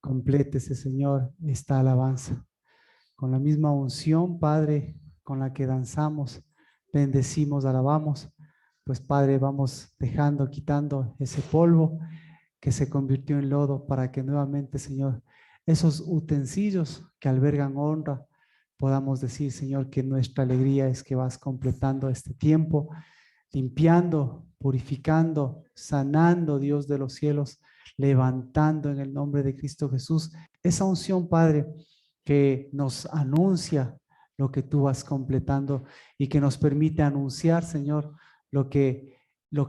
Complétese, Señor, esta alabanza. Con la misma unción, Padre, con la que danzamos, bendecimos, alabamos. Pues, Padre, vamos dejando, quitando ese polvo que se convirtió en lodo para que nuevamente, Señor, esos utensilios que albergan honra, podamos decir, Señor, que nuestra alegría es que vas completando este tiempo, limpiando, purificando, sanando, Dios de los cielos, levantando en el nombre de Cristo Jesús esa unción, Padre, que nos anuncia lo que tú vas completando y que nos permite anunciar, Señor, lo que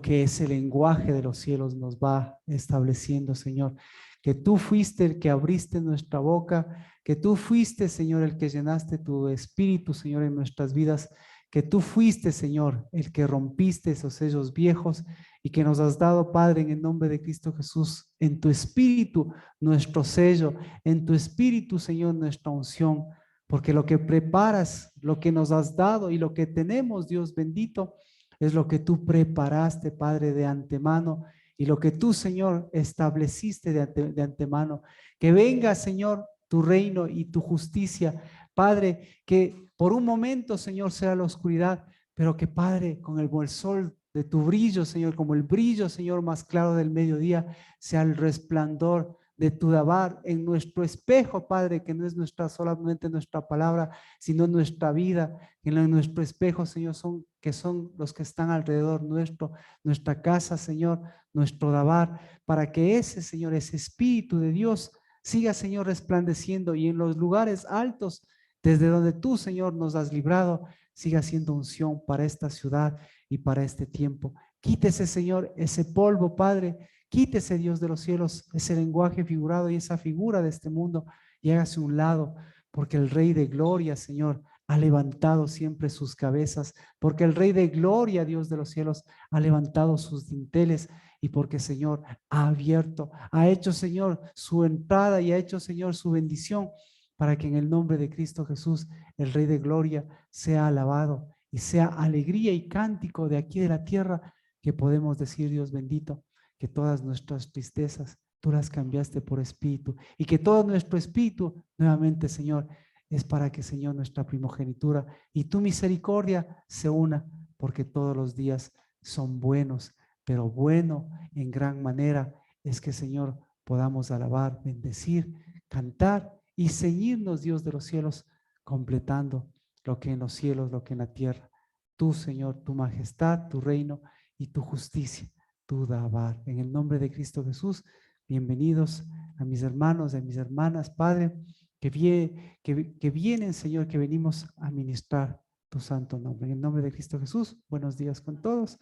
ese lenguaje de los cielos nos va estableciendo, Señor. Que tú fuiste el que abriste nuestra boca, que tú fuiste, Señor, el que llenaste tu espíritu, Señor, en nuestras vidas, que tú fuiste, Señor, el que rompiste esos sellos viejos y que nos has dado, Padre, en el nombre de Cristo Jesús, en tu espíritu, nuestro sello, en tu espíritu, Señor, nuestra unción, porque lo que preparas, lo que nos has dado y lo que tenemos, Dios bendito, es lo que tú preparaste, Padre, de antemano y lo que tú, Señor, estableciste de antemano. Que venga, Señor, tu reino y tu justicia, Padre, que por un momento, Señor, sea la oscuridad, pero que, Padre, con el sol de tu brillo, Señor, como el brillo, Señor, más claro del mediodía, sea el resplandor de tu dabar en nuestro espejo, Padre, que no es solamente nuestra palabra, sino nuestra vida, que en nuestro espejo, Señor, que son los que están alrededor nuestro, nuestra casa, Señor, nuestro dabar, para que ese, Señor, ese Espíritu de Dios siga, Señor, resplandeciendo y en los lugares altos, desde donde tú, Señor, nos has librado, siga siendo unción para esta ciudad y para este tiempo. Quítese, Señor, ese polvo, Padre. Quítese, Dios de los cielos, ese lenguaje figurado y esa figura de este mundo y hágase a un lado, porque el Rey de Gloria, Señor, ha levantado siempre sus cabezas, porque el Rey de Gloria, Dios de los cielos, ha levantado sus dinteles y porque, Señor, ha abierto, ha hecho, Señor, su entrada y ha hecho, Señor, su bendición para que en el nombre de Cristo Jesús, el Rey de Gloria, sea alabado y sea alegría y cántico de aquí de la tierra que podemos decir, Dios bendito, que todas nuestras tristezas tú las cambiaste por espíritu y que todo nuestro espíritu nuevamente, Señor, es para que, Señor, nuestra primogenitura y tu misericordia se una, porque todos los días son buenos, pero bueno en gran manera es que, Señor, podamos alabar, bendecir, cantar y ceñirnos, Dios de los cielos, completando lo que en los cielos, lo que en la tierra. Tú, Señor, tu majestad, tu reino y tu justicia, tu dabar. En el nombre de Cristo Jesús, bienvenidos a mis hermanos y a mis hermanas, Padre, que vienen, Señor, que venimos a ministrar tu santo nombre. En el nombre de Cristo Jesús, buenos días con todos.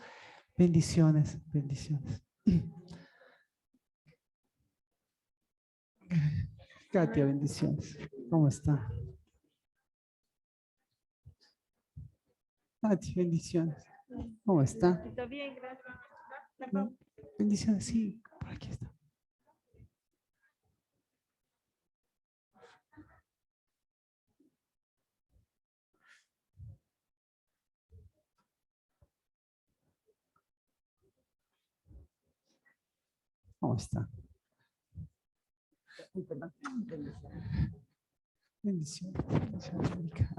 Bendiciones, bendiciones. Katia, bendiciones. ¿Cómo está? Katia, bendiciones. ¿Cómo está? Está bien, gracias. Bendiciones, sí, por aquí está. ¿Cómo está? Bendiciones, bendiciones, Erika.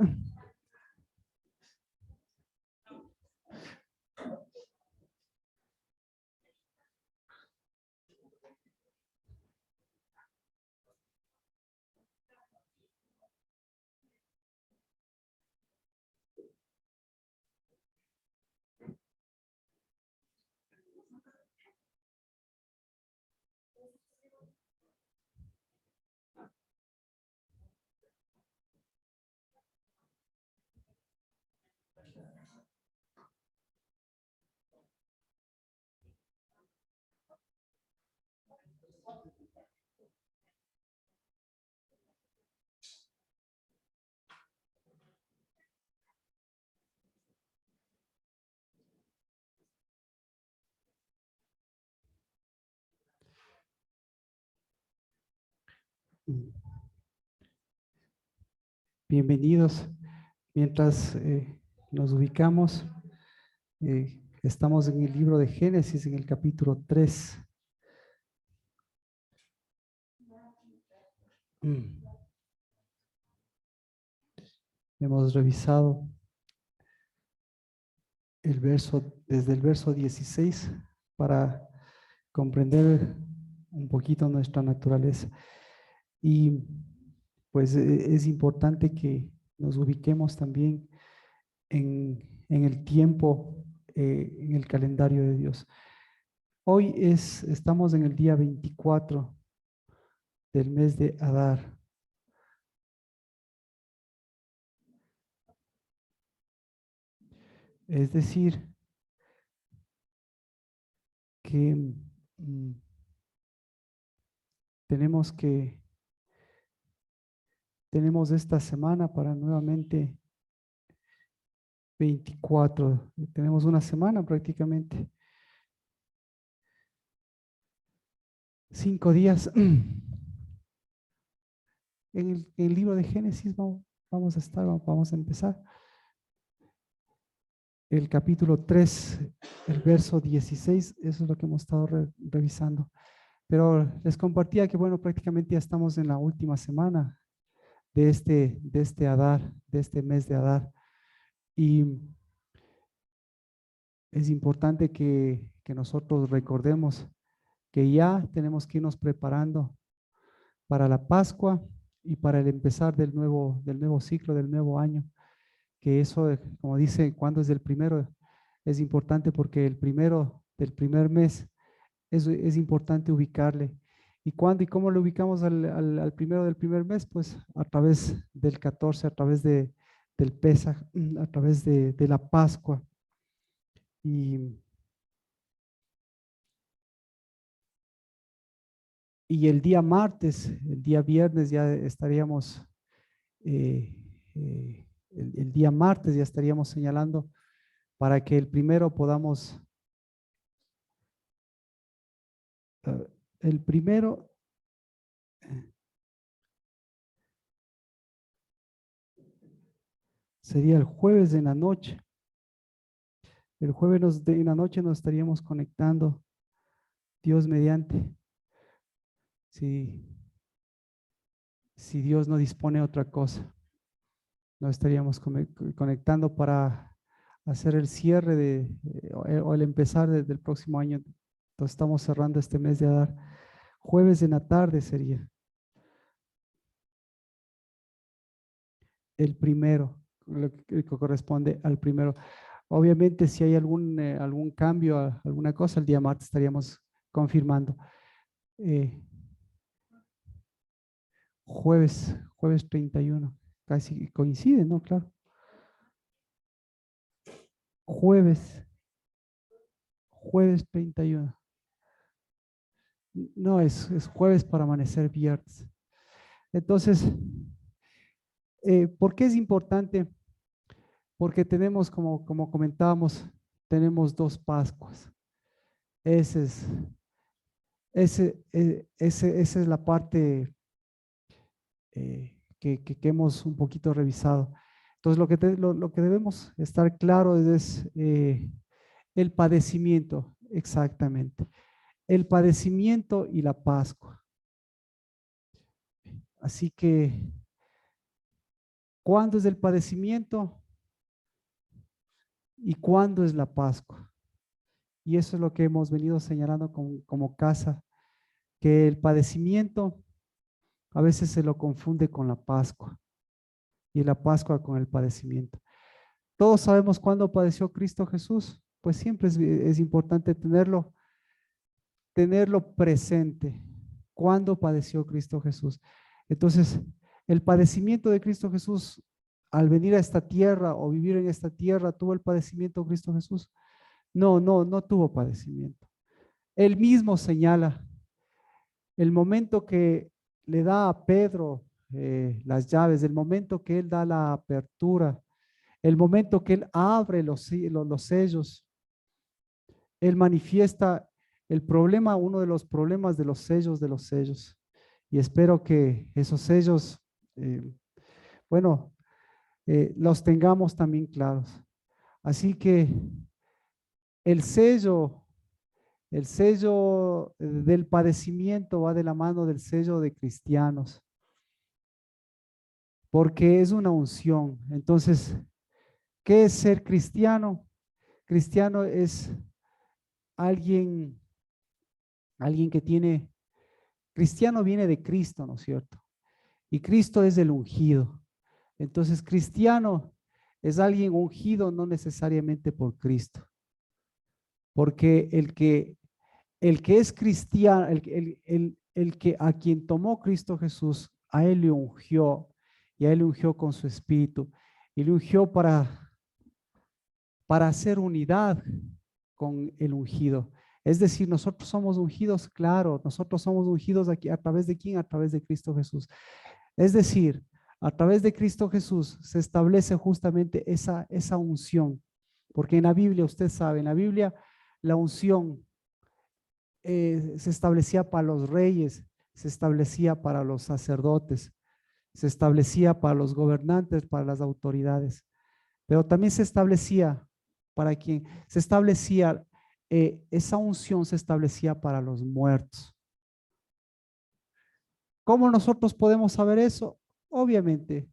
Bienvenidos. Mientras nos ubicamos, estamos en el libro de Génesis, en el capítulo 3. Hemos revisado el verso, desde el verso 16 para comprender un poquito nuestra naturaleza. Y pues es importante que nos ubiquemos también en el tiempo, en el calendario de Dios. Hoy estamos en el día 24 del mes de Adar. Es decir, que tenemos esta semana para nuevamente 24. Tenemos una semana prácticamente. 5 días. En el libro de Génesis vamos a empezar. El capítulo 3, el verso 16, eso es lo que hemos estado revisando. Pero les compartía que, bueno, prácticamente ya estamos en la última semana de este Adar, de este mes de Adar. Y es importante que nosotros recordemos que ya tenemos que irnos preparando para la Pascua y para el empezar del nuevo ciclo, del nuevo año. Que eso, como dice, cuando es el primero, es importante porque el primero del primer mes es importante ubicarle. ¿Y cuándo y cómo lo ubicamos al primero del primer mes? Pues a través del 14, a través del Pesaj, a través de la Pascua. Y el día martes, el día viernes ya estaríamos, el día martes ya estaríamos señalando para que el primero podamos, el primero, sería el jueves en la noche. El jueves en la noche nos estaríamos conectando, Dios mediante. Si Dios no dispone otra cosa, nos estaríamos conectando para hacer el cierre o el empezar del próximo año. Entonces estamos cerrando este mes de Adar. Jueves en la tarde sería el primero, lo que corresponde al primero. Obviamente, si hay algún cambio, alguna cosa, el día martes estaríamos confirmando. Jueves 31, casi coincide, ¿no? Claro. Jueves 31. No, es jueves para amanecer viernes. Entonces, ¿por qué es importante? Porque tenemos, como comentábamos, tenemos 2 Pascuas. Esa es la parte que hemos un poquito revisado. Entonces, lo que debemos estar claro es el padecimiento, exactamente. El padecimiento y la Pascua. Así que, ¿cuándo es el padecimiento y cuándo es la Pascua? Y eso es lo que hemos venido señalando como casa, que el padecimiento a veces se lo confunde con la Pascua y la Pascua con el padecimiento. Todos sabemos cuándo padeció Cristo Jesús, pues siempre es importante tenerlo presente. ¿Cuándo padeció Cristo Jesús? Entonces, el padecimiento de Cristo Jesús, al venir a esta tierra o vivir en esta tierra, ¿tuvo el padecimiento de Cristo Jesús? No tuvo padecimiento. Él mismo señala el momento que le da a Pedro las llaves, el momento que él da la apertura, el momento que él abre los sellos, él manifiesta el problema, uno de los problemas de los sellos. Y espero que esos sellos, eh, bueno, los tengamos también claros. Así que el sello El sello del padecimiento va de la mano del sello de cristianos, porque es una unción. Entonces, ¿qué es ser cristiano? Cristiano es alguien, alguien que tiene, cristiano viene de Cristo, ¿no es cierto? Y Cristo es el ungido. Entonces, cristiano es alguien ungido no necesariamente por Cristo, porque el que es cristiano, el que a quien tomó Cristo Jesús, a él le ungió, y a él le ungió con su espíritu, y le ungió para hacer unidad con el ungido. Es decir, nosotros somos ungidos, claro, nosotros somos ungidos aquí a través de quién, a través de Cristo Jesús. Es decir, a través de Cristo Jesús se establece justamente esa unción, porque en la Biblia, usted sabe, en la Biblia la unción se establecía para los reyes, se establecía para los sacerdotes, se establecía para los gobernantes, para las autoridades, pero también se establecía para quien, se establecía, esa unción se establecía para los muertos. ¿Cómo nosotros podemos saber eso? Obviamente,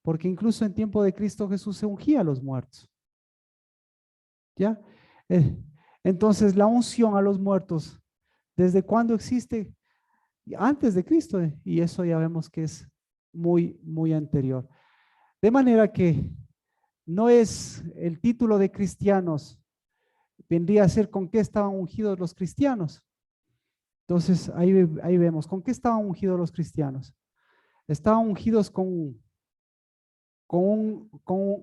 porque incluso en tiempo de Cristo Jesús se ungía a los muertos. ¿Ya? Eh, entonces, la unción a los muertos, ¿desde cuándo existe? Antes de Cristo, y eso ya vemos que es muy, muy anterior. De manera que no es el título de cristianos, vendría a ser con qué estaban ungidos los cristianos. Entonces, ahí vemos, ¿con qué estaban ungidos los cristianos? Estaban ungidos con un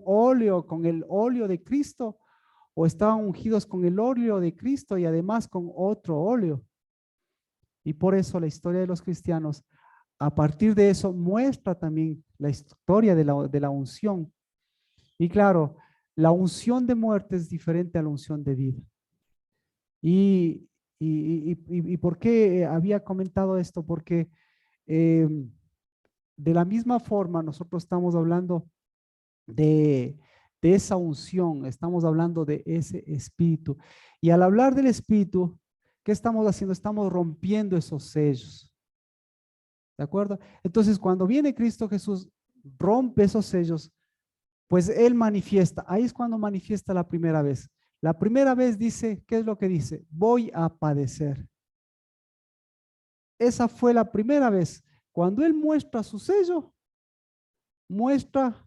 óleo, con el óleo de Cristo, o estaban ungidos con el óleo de Cristo y además con otro óleo. Y por eso la historia de los cristianos, a partir de eso, muestra también la historia de la unción. Y claro, la unción de muerte es diferente a la unción de vida. ¿Y por qué había comentado esto? Porque eh, de la misma forma nosotros estamos hablando de esa unción, estamos hablando de ese espíritu. Y al hablar del espíritu, ¿qué estamos haciendo? Estamos rompiendo esos sellos. ¿De acuerdo? Entonces, cuando viene Cristo Jesús, rompe esos sellos, pues Él manifiesta. Ahí es cuando manifiesta la primera vez. La primera vez dice, ¿qué es lo que dice? Voy a padecer. Esa fue la primera vez. Cuando Él muestra su sello, muestra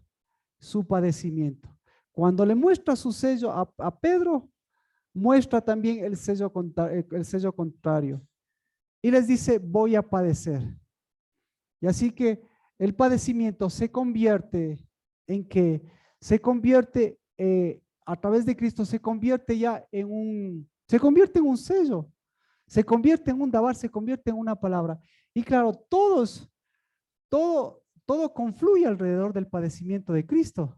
su padecimiento. Cuando le muestra su sello a Pedro, muestra también el sello contrario. Y les dice, voy a padecer. Y así que el padecimiento se convierte en que se convierte a través de Cristo, se convierte ya se convierte en un sello, se convierte en un dabar, se convierte en una palabra. Y claro, todo confluye alrededor del padecimiento de Cristo,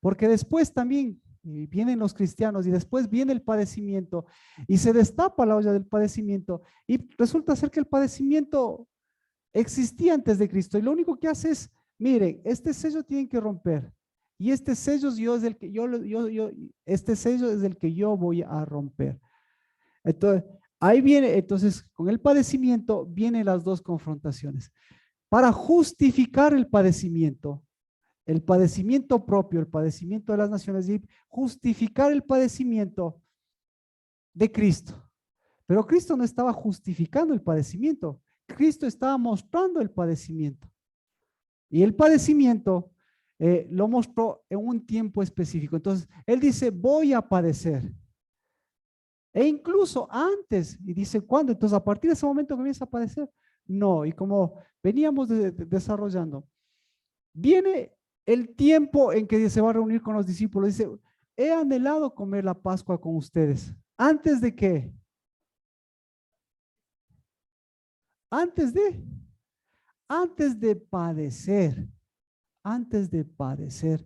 porque después también vienen los cristianos y después viene el padecimiento y se destapa la olla del padecimiento y resulta ser que el padecimiento existía antes de Cristo y lo único que hace es, miren, este sello tienen que romper y este sello es el que este sello es el que yo voy a romper. Entonces, ahí viene, entonces, con el padecimiento vienen las dos confrontaciones. Para justificar el padecimiento propio, el padecimiento de las naciones, y justificar el padecimiento de Cristo. Pero Cristo no estaba justificando el padecimiento, Cristo estaba mostrando el padecimiento. Y el padecimiento lo mostró en un tiempo específico. Entonces, Él dice, voy a padecer. E incluso antes, y dice, ¿cuándo? Entonces, a partir de ese momento comienza a padecer. No, y como veníamos desarrollando, viene el tiempo en que se va a reunir con los discípulos. Dice, he anhelado comer la Pascua con ustedes. ¿Antes de qué? Antes de, antes de padecer, antes de padecer.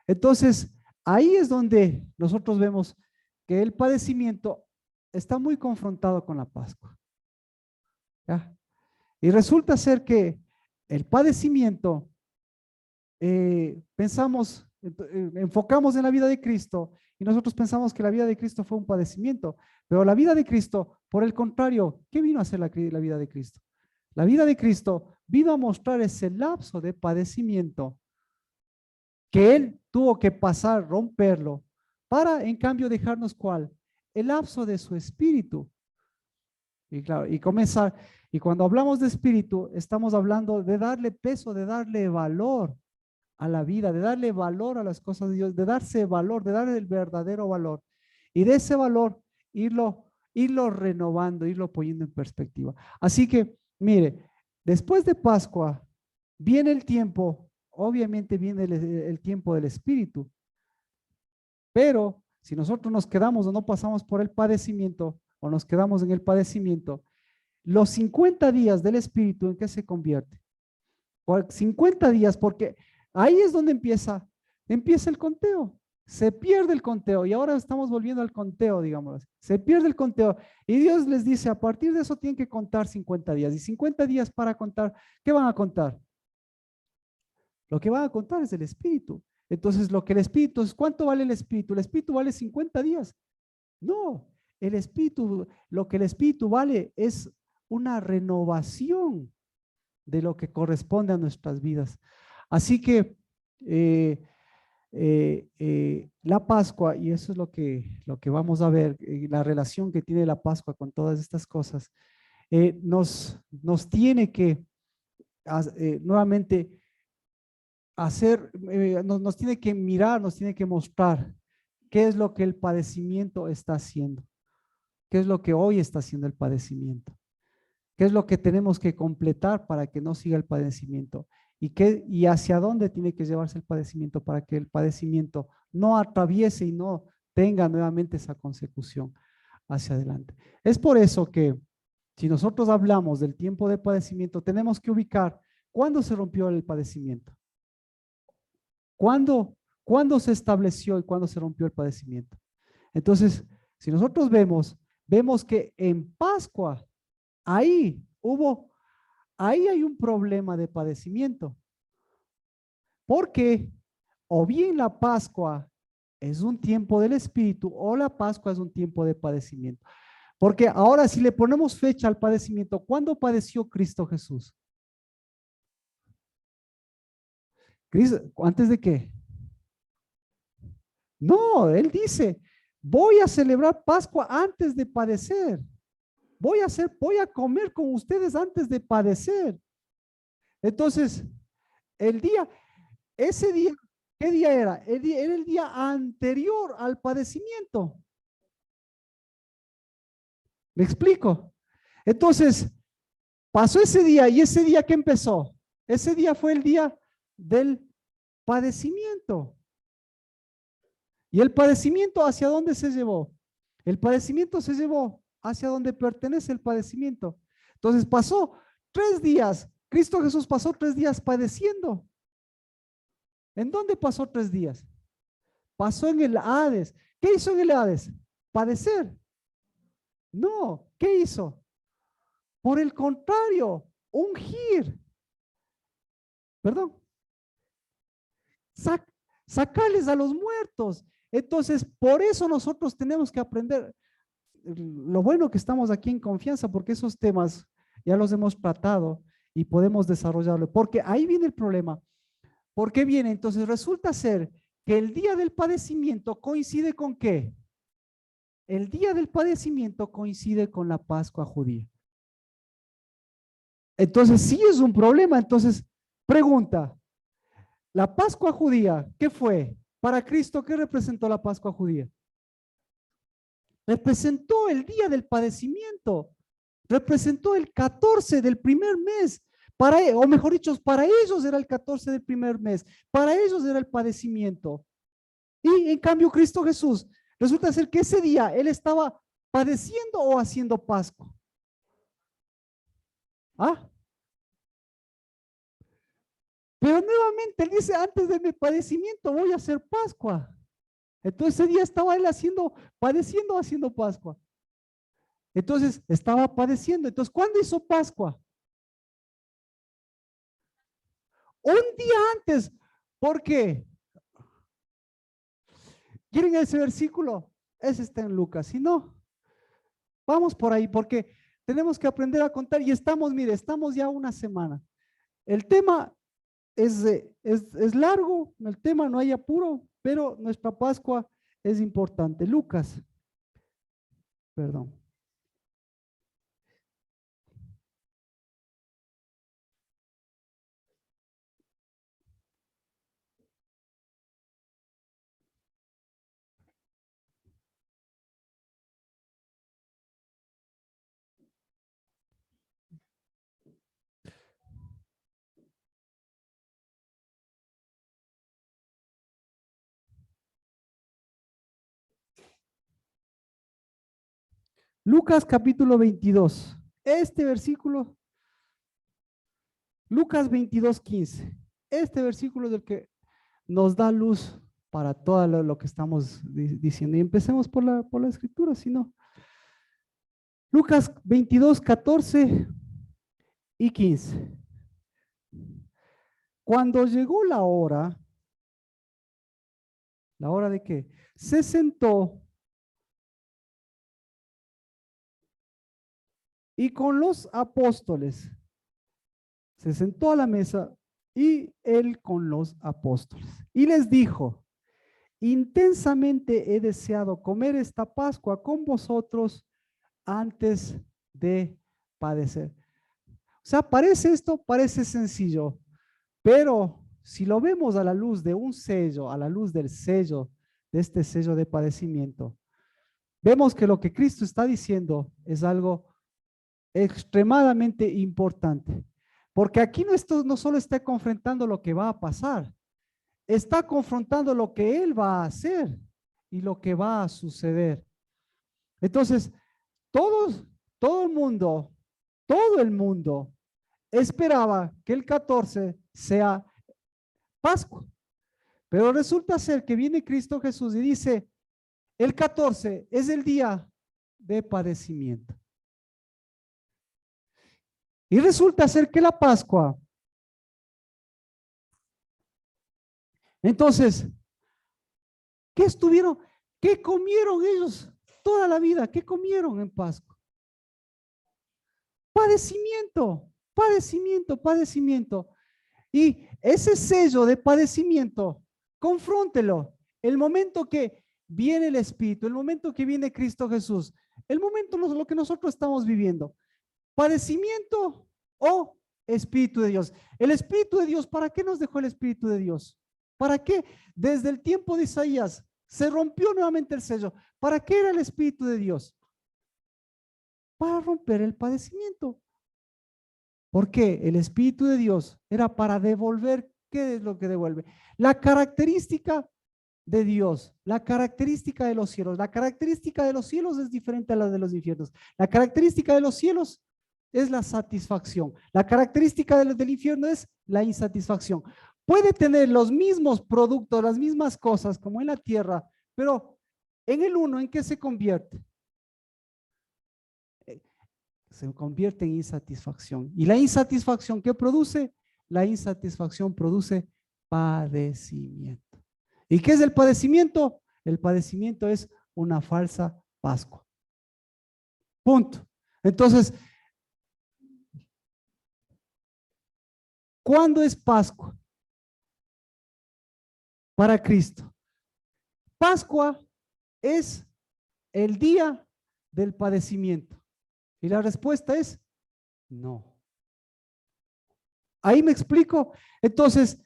Entonces, ahí es donde nosotros vemos que el padecimiento está muy confrontado con la Pascua. ¿Ya? Y resulta ser que el padecimiento, pensamos, enfocamos en la vida de Cristo Y nosotros pensamos que la vida de Cristo fue un padecimiento, pero la vida de Cristo, por el contrario, ¿qué vino a hacer la vida de Cristo? La vida de Cristo vino a mostrar ese lapso de padecimiento que Él tuvo que pasar, romperlo, para en cambio dejarnos ¿cuál? El lapso de su espíritu. Y claro, y comenzar, y cuando hablamos de espíritu, estamos hablando de darle peso, de darle valor a la vida, de darle valor a las cosas de Dios, de darse valor, de darle el verdadero valor. Y de ese valor irlo renovando, irlo poniendo en perspectiva. Así que, mire, después de Pascua viene el tiempo, obviamente viene el tiempo del Espíritu, pero si nosotros nos quedamos o no pasamos por el padecimiento o nos quedamos en el padecimiento, los 50 días del Espíritu, ¿en qué se convierte? Por 50 días, porque ahí es donde empieza el conteo. Se pierde el conteo y ahora estamos volviendo al conteo, digamos. Se pierde el conteo y Dios les dice, a partir de eso tienen que contar 50 días. Y 50 días para contar, ¿qué van a contar? Lo que van a contar es el Espíritu. Entonces, lo que el Espíritu es, ¿cuánto vale el Espíritu? El Espíritu vale 50 días. No, el Espíritu, lo que el Espíritu vale es una renovación de lo que corresponde a nuestras vidas. Así que la Pascua, y eso es lo que vamos a ver, la relación que tiene la Pascua con todas estas cosas, nos tiene que nuevamente hacer, nos tiene que mirar, nos tiene que mostrar qué es lo que el padecimiento está haciendo, qué es lo que hoy está haciendo el padecimiento. ¿Qué es lo que tenemos que completar para que no siga el padecimiento? ¿Y hacia dónde tiene que llevarse el padecimiento para que el padecimiento no atraviese y no tenga nuevamente esa consecución hacia adelante? Es por eso que si nosotros hablamos del tiempo de padecimiento, tenemos que ubicar cuándo se rompió el padecimiento. ¿Cuándo se estableció y cuándo se rompió el padecimiento? Entonces, si nosotros vemos que en Pascua, ahí hay un problema de padecimiento, porque o bien la Pascua es un tiempo del Espíritu o la Pascua es un tiempo de padecimiento. Porque ahora si le ponemos fecha al padecimiento, ¿cuándo padeció Cristo Jesús? ¿Antes de qué? No, Él dice, voy a celebrar Pascua antes de padecer. Voy a comer con ustedes antes de padecer. Entonces, ese día, ¿qué día era? Era el día anterior al padecimiento. ¿Me explico? Entonces, pasó ese día y ese día ¿qué empezó? Ese día fue el día del padecimiento. ¿Y el padecimiento hacia dónde se llevó? El padecimiento se llevó hacia donde pertenece el padecimiento. Entonces pasó 3 días. Cristo Jesús pasó 3 días padeciendo. ¿En dónde pasó 3 días? Pasó en el Hades. ¿Qué hizo en el Hades? Padecer. No, ¿qué hizo? Por el contrario, ungir. Perdón. Sacarles a los muertos. Entonces, por eso nosotros tenemos que aprender. Lo bueno que estamos aquí en confianza, porque esos temas ya los hemos tratado y podemos desarrollarlo. Porque ahí viene el problema. ¿Por qué viene? Entonces, resulta ser que el día del padecimiento coincide con ¿qué? El día del padecimiento coincide con la Pascua judía. Entonces, sí es un problema. Entonces, pregunta, la Pascua judía, ¿qué fue? Para Cristo, ¿qué representó la Pascua judía? Representó el día del padecimiento, representó el 14 del primer mes, o mejor dicho, para ellos era el 14 del primer mes, para ellos era el padecimiento. Y en cambio Cristo Jesús, resulta ser que ese día Él estaba padeciendo o haciendo Pascua. ¿Ah? Pero nuevamente Él dice, antes de mi padecimiento voy a hacer Pascua. Entonces ese día estaba Él padeciendo, haciendo Pascua. Entonces estaba padeciendo. Entonces, ¿cuándo hizo Pascua? Un día antes. ¿Por qué? ¿Quieren ese versículo? Ese está en Lucas. Si no, vamos por ahí porque tenemos que aprender a contar y estamos, mire, estamos ya una semana. El tema es largo, el tema no hay apuro, pero nuestra Pascua es importante. Lucas, perdón. Lucas capítulo 22. Este versículo, Lucas 22, 15. Este versículo es el que nos da luz para todo lo que estamos diciendo. Y empecemos por la escritura, si no. Lucas 22, 14 y 15. Cuando llegó ¿la hora de qué? Se sentó y con los apóstoles, se sentó a la mesa y él con los apóstoles. Y les dijo, intensamente he deseado comer esta Pascua con vosotros antes de padecer. O sea, parece esto, parece sencillo, pero si lo vemos a la luz de un sello, a la luz del sello, de este sello de padecimiento, vemos que lo que Cristo está diciendo es algo extremadamente importante. Porque aquí no solo está confrontando lo que va a pasar, está confrontando lo que Él va a hacer y lo que va a suceder. Entonces, todos, todo el mundo esperaba que el 14 sea Pascua. Pero resulta ser que viene Cristo Jesús y dice, el 14 es el día de padecimiento. Y resulta ser que la Pascua. Entonces, ¿qué estuvieron? ¿Qué comieron ellos toda la vida? ¿Qué comieron en Pascua? Padecimiento, padecimiento, padecimiento. Y ese sello de padecimiento, confróntelo. El momento que viene el Espíritu, el momento que viene Cristo Jesús, el momento lo que nosotros estamos viviendo. Padecimiento o Espíritu de Dios. El Espíritu de Dios, ¿para qué nos dejó el Espíritu de Dios? ¿Para qué? Desde el tiempo de Isaías se rompió nuevamente el sello. ¿Para qué era el Espíritu de Dios? Para romper el padecimiento. ¿Por qué? El Espíritu de Dios era para devolver. ¿Qué es lo que devuelve? La característica de Dios, la característica de los cielos. La característica de los cielos es diferente a la de los infiernos. La característica de los cielos es la satisfacción. La característica del infierno es la insatisfacción. Puede tener los mismos productos, las mismas cosas como en la tierra, pero en el uno, ¿en qué se convierte? Se convierte en insatisfacción. ¿Y la insatisfacción qué produce? La insatisfacción produce padecimiento. ¿Y qué es el padecimiento? El padecimiento es una falsa Pascua. Punto. Entonces, ¿cuándo es Pascua? Para Cristo. Pascua es el día del padecimiento. Y la respuesta es no. Ahí me explico. Entonces,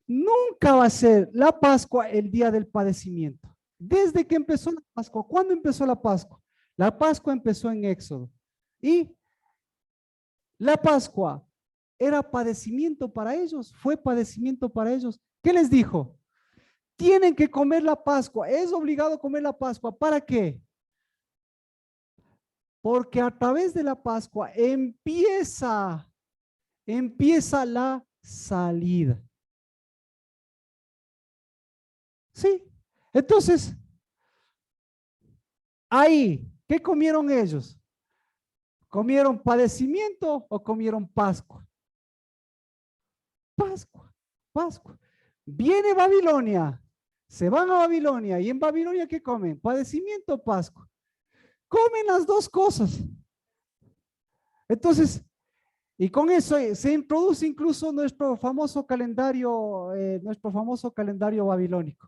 nunca va a ser la Pascua el día del padecimiento. Desde que empezó la Pascua, ¿cuándo empezó la Pascua? La Pascua empezó en Éxodo. Y la Pascua era padecimiento para ellos, fue padecimiento para ellos. ¿Qué les dijo? Tienen que comer la Pascua, es obligado comer la Pascua. ¿Para qué? Porque a través de la Pascua empieza la salida. ¿Sí? Entonces, ahí, ¿qué comieron ellos? ¿Comieron padecimiento o comieron Pascua? Pascua, Pascua. Viene Babilonia, Se van a Babilonia y en Babilonia, ¿qué comen? Padecimiento o Pascua. Comen las dos cosas. Entonces, y con eso se introduce incluso nuestro famoso calendario babilónico.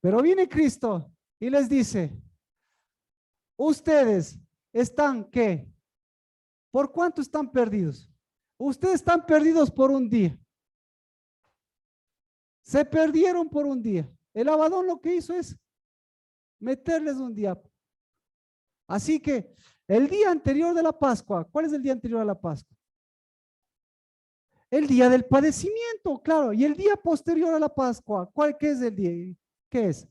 Pero viene Cristo y les dice, ustedes están, ¿qué? ¿Por cuánto están perdidos? Ustedes están perdidos por un día. Se perdieron por un día. El Abadón lo que hizo es meterles un día. Así que el día anterior de la Pascua, ¿cuál es el día anterior a la Pascua? El día del padecimiento, claro. Y el día posterior a la Pascua, ¿qué es el día? ¿Qué es?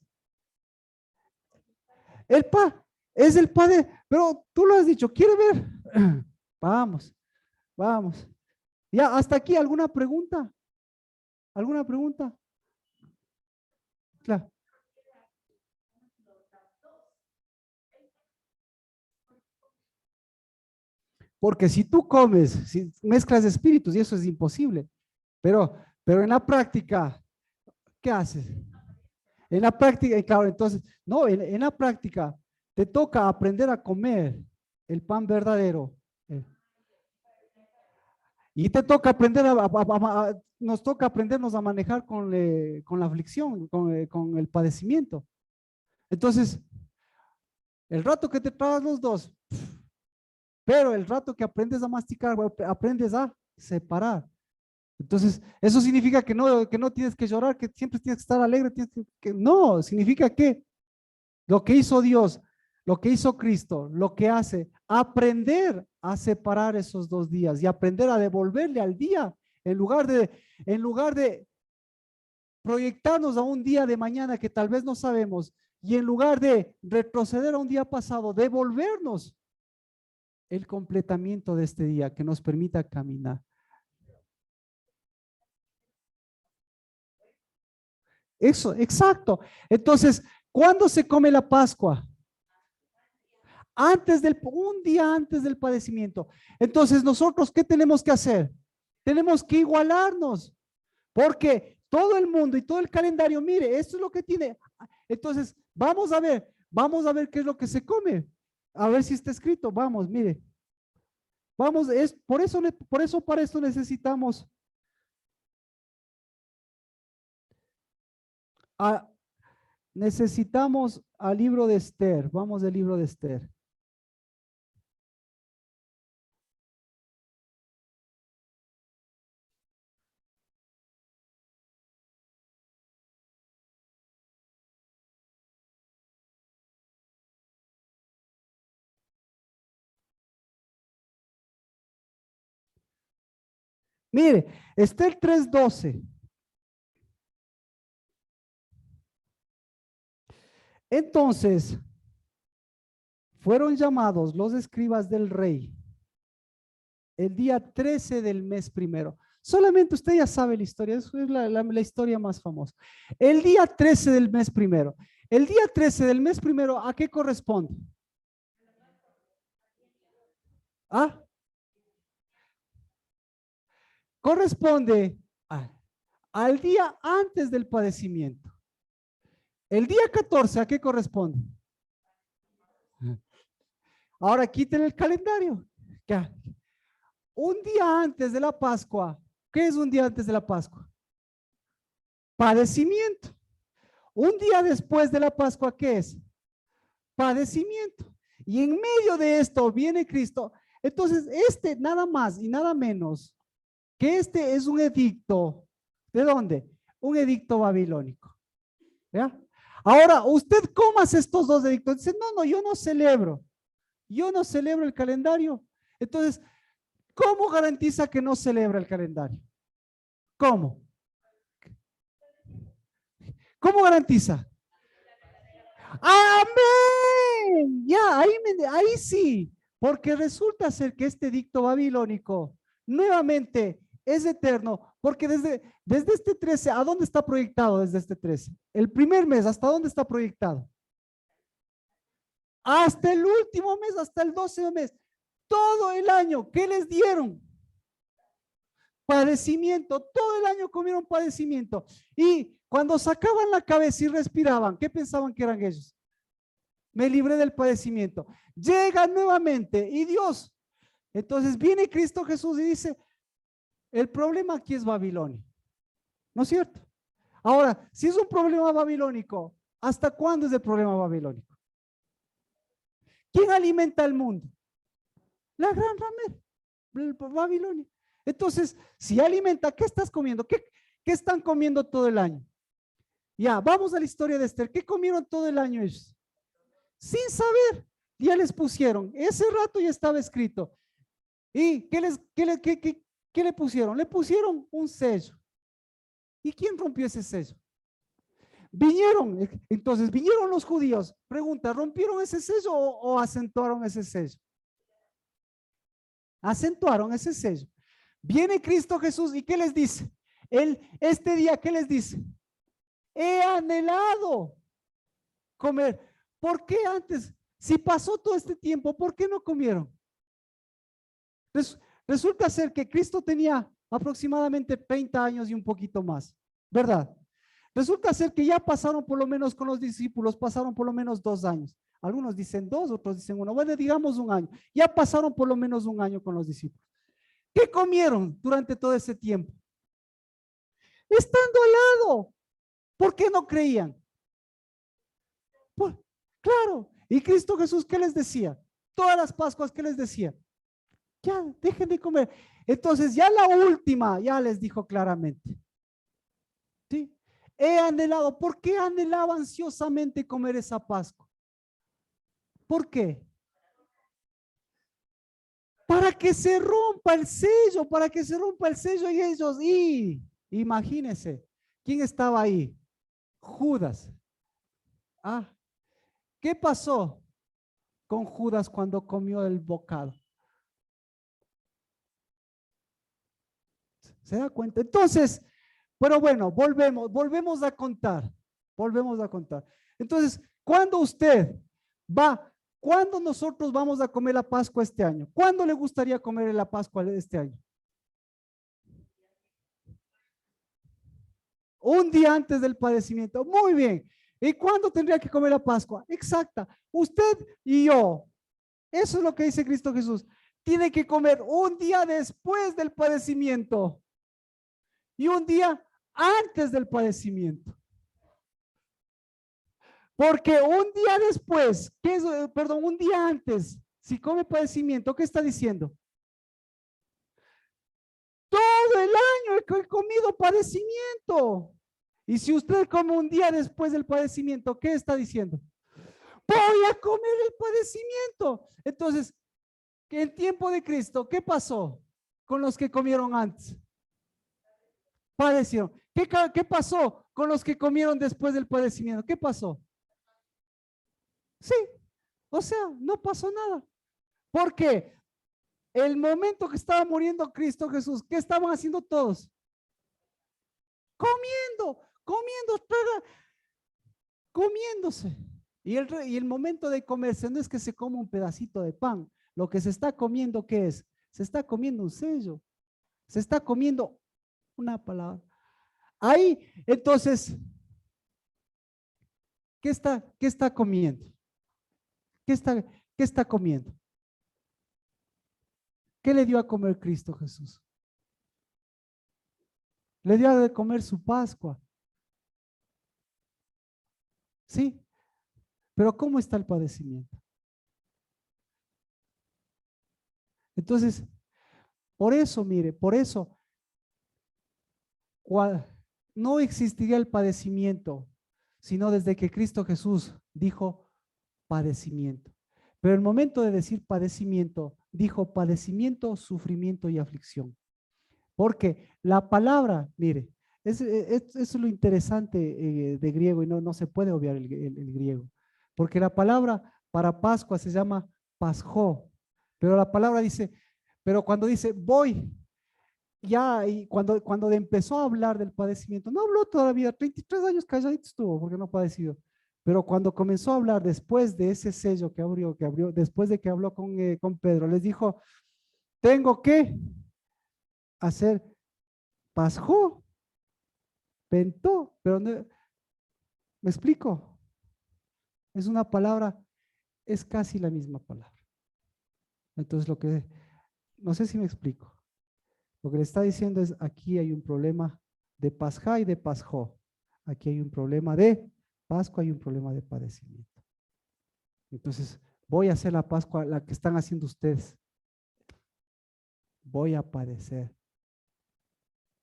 Es el padre, pero tú lo has dicho, ¿quiere ver? Vamos, vamos. Ya, hasta aquí, ¿alguna pregunta? ¿Alguna pregunta? Claro. Porque si tú comes, si mezclas espíritus, y eso es imposible. Pero, pero en la práctica, ¿qué haces? En la práctica, y claro, entonces, no, en la práctica te toca aprender a comer el pan verdadero. Y te toca aprender nos toca aprendernos a manejar con la aflicción, con el padecimiento. Entonces, el rato que te tragas los dos, pero el rato que aprendes a masticar, aprendes a separar. Entonces, eso significa que no tienes que llorar, que siempre tienes que estar alegre, no, significa que lo que hizo Dios, lo que hizo Cristo, lo que hace, aprender a separar esos dos días y aprender a devolverle al día, en lugar de proyectarnos a un día de mañana que tal vez no sabemos, y en lugar de retroceder a un día pasado, devolvernos el completamiento de este día que nos permita caminar. Eso, exacto. Entonces, ¿cuándo se come la Pascua? Un día antes del padecimiento. Entonces, nosotros, ¿qué tenemos que hacer? Tenemos que igualarnos, porque todo el mundo y todo el calendario, mire, esto es lo que tiene. Entonces, vamos a ver qué es lo que se come. A ver si está escrito. Vamos, mire. Vamos, por eso para esto necesitamos necesitamos al libro de Esther. Vamos del libro de Esther. Mire, Esther 3:12. Entonces, fueron llamados los escribas del rey el día 13 del mes primero. Solamente usted ya sabe la historia, es la historia más famosa. El día 13 del mes primero. El día 13 del mes primero, ¿a qué corresponde? ¿Ah? Corresponde al día antes del padecimiento. El día 14, ¿a qué corresponde? Ahora quiten el calendario. Ya. Un día antes de la Pascua. ¿Qué es un día antes de la Pascua? Padecimiento. Un día después de la Pascua, ¿qué es? Padecimiento. Y en medio de esto viene Cristo. Entonces, nada más y nada menos que este es un edicto. ¿De dónde? Un edicto babilónico. ¿Ya? Ahora, usted comas estos dos edictos. Dice, no, yo no celebro. Yo no celebro el calendario. Entonces, ¿cómo garantiza que no celebra el calendario? ¿Cómo? ¿Cómo garantiza? Amén. Ya, ahí sí, porque resulta ser que este edicto babilónico nuevamente es eterno, porque desde este 13, ¿a dónde está proyectado desde este 13? El primer mes, ¿hasta dónde está proyectado? Hasta el último mes, hasta el 12 mes. Todo el año, ¿qué les dieron? padecimiento, todo el año comieron padecimiento. Y cuando sacaban la cabeza y respiraban, ¿qué pensaban que eran ellos? Me libré del padecimiento. Llega nuevamente y Dios, entonces viene Cristo Jesús y dice, el problema aquí es Babilonia, ¿no es cierto? Ahora, si es un problema babilónico, ¿hasta cuándo es el problema babilónico? ¿Quién alimenta el mundo? La gran ramera, Babilonia. Entonces, si alimenta, ¿qué estás comiendo? ¿Qué están comiendo todo el año? Ya, vamos a la historia de Esther. ¿Qué comieron todo el año ellos? Sin saber, ya les pusieron. Ese rato ya estaba escrito. ¿Y qué le pusieron? Le pusieron un sello. ¿Y quién rompió ese sello? Entonces vinieron los judíos. Pregunta, ¿rompieron ese sello o acentuaron ese sello? Acentuaron ese sello. Viene Cristo Jesús y ¿qué les dice? Este día, ¿qué les dice? He anhelado comer. ¿Por qué antes? Si pasó todo este tiempo, ¿por qué no comieron? Resulta ser que Cristo tenía aproximadamente 30 años y un poquito más, ¿verdad? Resulta ser que ya pasaron por lo menos con los discípulos, pasaron por lo menos 2 años. Algunos dicen 2, otros dicen 1. Bueno, digamos 1 año. Ya pasaron por lo menos 1 año con los discípulos. ¿Qué comieron durante todo ese tiempo? Estando al lado. ¿Por qué no creían? Claro. ¿Y Cristo Jesús qué les decía? Todas las Pascuas, ¿qué les decía? Ya, dejen de comer. Entonces, ya la última, ya les dijo claramente. ¿Sí? He anhelado. ¿Por qué anhelaba ansiosamente comer esa Pascua? ¿Por qué? Para que se rompa el sello, para que se rompa el sello y ellos. Y imagínense, ¿quién estaba ahí? Judas. Ah, ¿qué pasó con Judas cuando comió el bocado? ¿Se da cuenta? Entonces, pero bueno, volvemos a contar. Volvemos a contar. Entonces, ¿cuándo usted va? ¿Cuándo nosotros vamos a comer la Pascua este año? ¿Cuándo le gustaría comer la Pascua este año? Un día antes del padecimiento. Muy bien. ¿Y cuándo tendría que comer la Pascua? Exacta. Usted y yo. Eso es lo que dice Cristo Jesús. Tiene que comer un día después del padecimiento y un día antes del padecimiento. Porque un día después, perdón, un día antes, si come padecimiento, ¿qué está diciendo? Todo el año he comido padecimiento. Y si usted come un día después del padecimiento, ¿qué está diciendo? Voy a comer el padecimiento. Entonces, en tiempo de Cristo, ¿qué pasó con los que comieron antes? Padecieron. ¿Qué pasó con los que comieron después del padecimiento? ¿Qué pasó? Sí, o sea, no pasó nada. ¿Por qué? El momento que estaba muriendo Cristo Jesús, ¿qué estaban haciendo todos? Comiendo, comiéndose. Y el momento de comerse no es que se coma un pedacito de pan. Lo que se está comiendo, ¿qué es? Se está comiendo un sello. Se está comiendo una palabra. Ahí, entonces, ¿qué está comiendo? ¿Qué está comiendo? ¿Qué le dio a comer Cristo Jesús? Le dio de comer su Pascua. ¿Sí? Pero ¿cómo está el padecimiento? Entonces, por eso, mire, por eso, no existiría el padecimiento, sino desde que Cristo Jesús dijo padecimiento. Pero el momento de decir padecimiento, dijo padecimiento, sufrimiento y aflicción. Porque la palabra, mire, es lo interesante de griego y no se puede obviar el griego. Porque la palabra para Pascua se llama pasjó, pero la palabra dice, pero cuando dice voy, ya, y cuando empezó a hablar del padecimiento, no habló todavía, 33 años calladito estuvo porque no ha padecido. Pero cuando comenzó a hablar después de ese sello que abrió, después de que habló con Pedro, les dijo, tengo que hacer pasjó, pentó, pero no, ¿me explico? Es una palabra, es casi la misma palabra. Entonces no sé si me explico. Lo que le está diciendo es, aquí hay un problema de pasjá y de pasjó. Aquí hay un problema de Pascua y un problema de padecimiento. Entonces, voy a hacer la Pascua, la que están haciendo ustedes. Voy a padecer.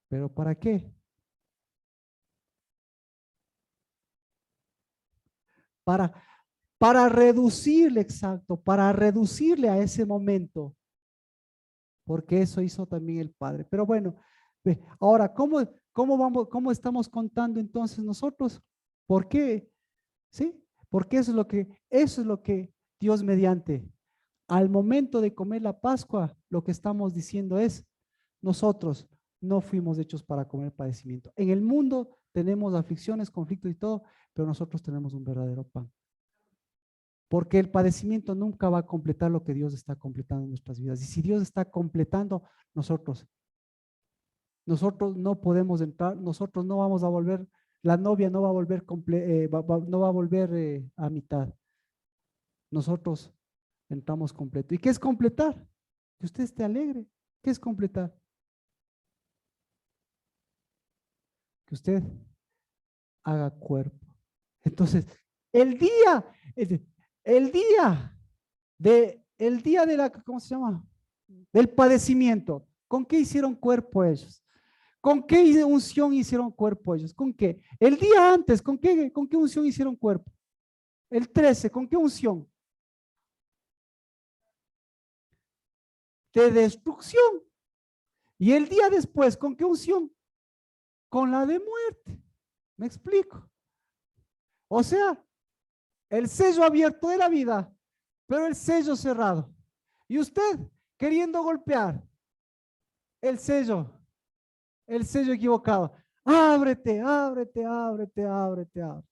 ¿Pero para qué? Para, para reducirle, exacto, para reducirle a ese momento. Porque eso hizo también el Padre. Pero bueno, ahora, ¿cómo estamos contando entonces nosotros? ¿Por qué? ¿Sí? Porque eso es lo que Dios mediante, al momento de comer la Pascua, lo que estamos diciendo es, nosotros no fuimos hechos para comer padecimiento. En el mundo tenemos aflicciones, conflictos y todo, pero nosotros tenemos un verdadero pan. Porque el padecimiento nunca va a completar lo que Dios está completando en nuestras vidas. Y si Dios está completando, nosotros no podemos entrar, nosotros no vamos a volver, la novia no va a volver, no va a volver a mitad. Nosotros entramos completo. ¿Y qué es completar? Que usted esté alegre. ¿Qué es completar? Que usted haga cuerpo. Entonces, el día, el día el día de la, ¿cómo se llama? Del padecimiento. ¿Con qué hicieron cuerpo ellos? ¿Con qué unción hicieron cuerpo ellos? ¿Con qué? El día antes, ¿con qué unción hicieron cuerpo? El 13, ¿con qué unción? De destrucción. Y el día después, ¿con qué unción? Con la de muerte. ¿Me explico? O sea, el sello abierto de la vida, pero el sello cerrado. Y usted queriendo golpear el sello, el sello equivocado. Ábrete, ábrete, ábrete, ábrete, ábrete.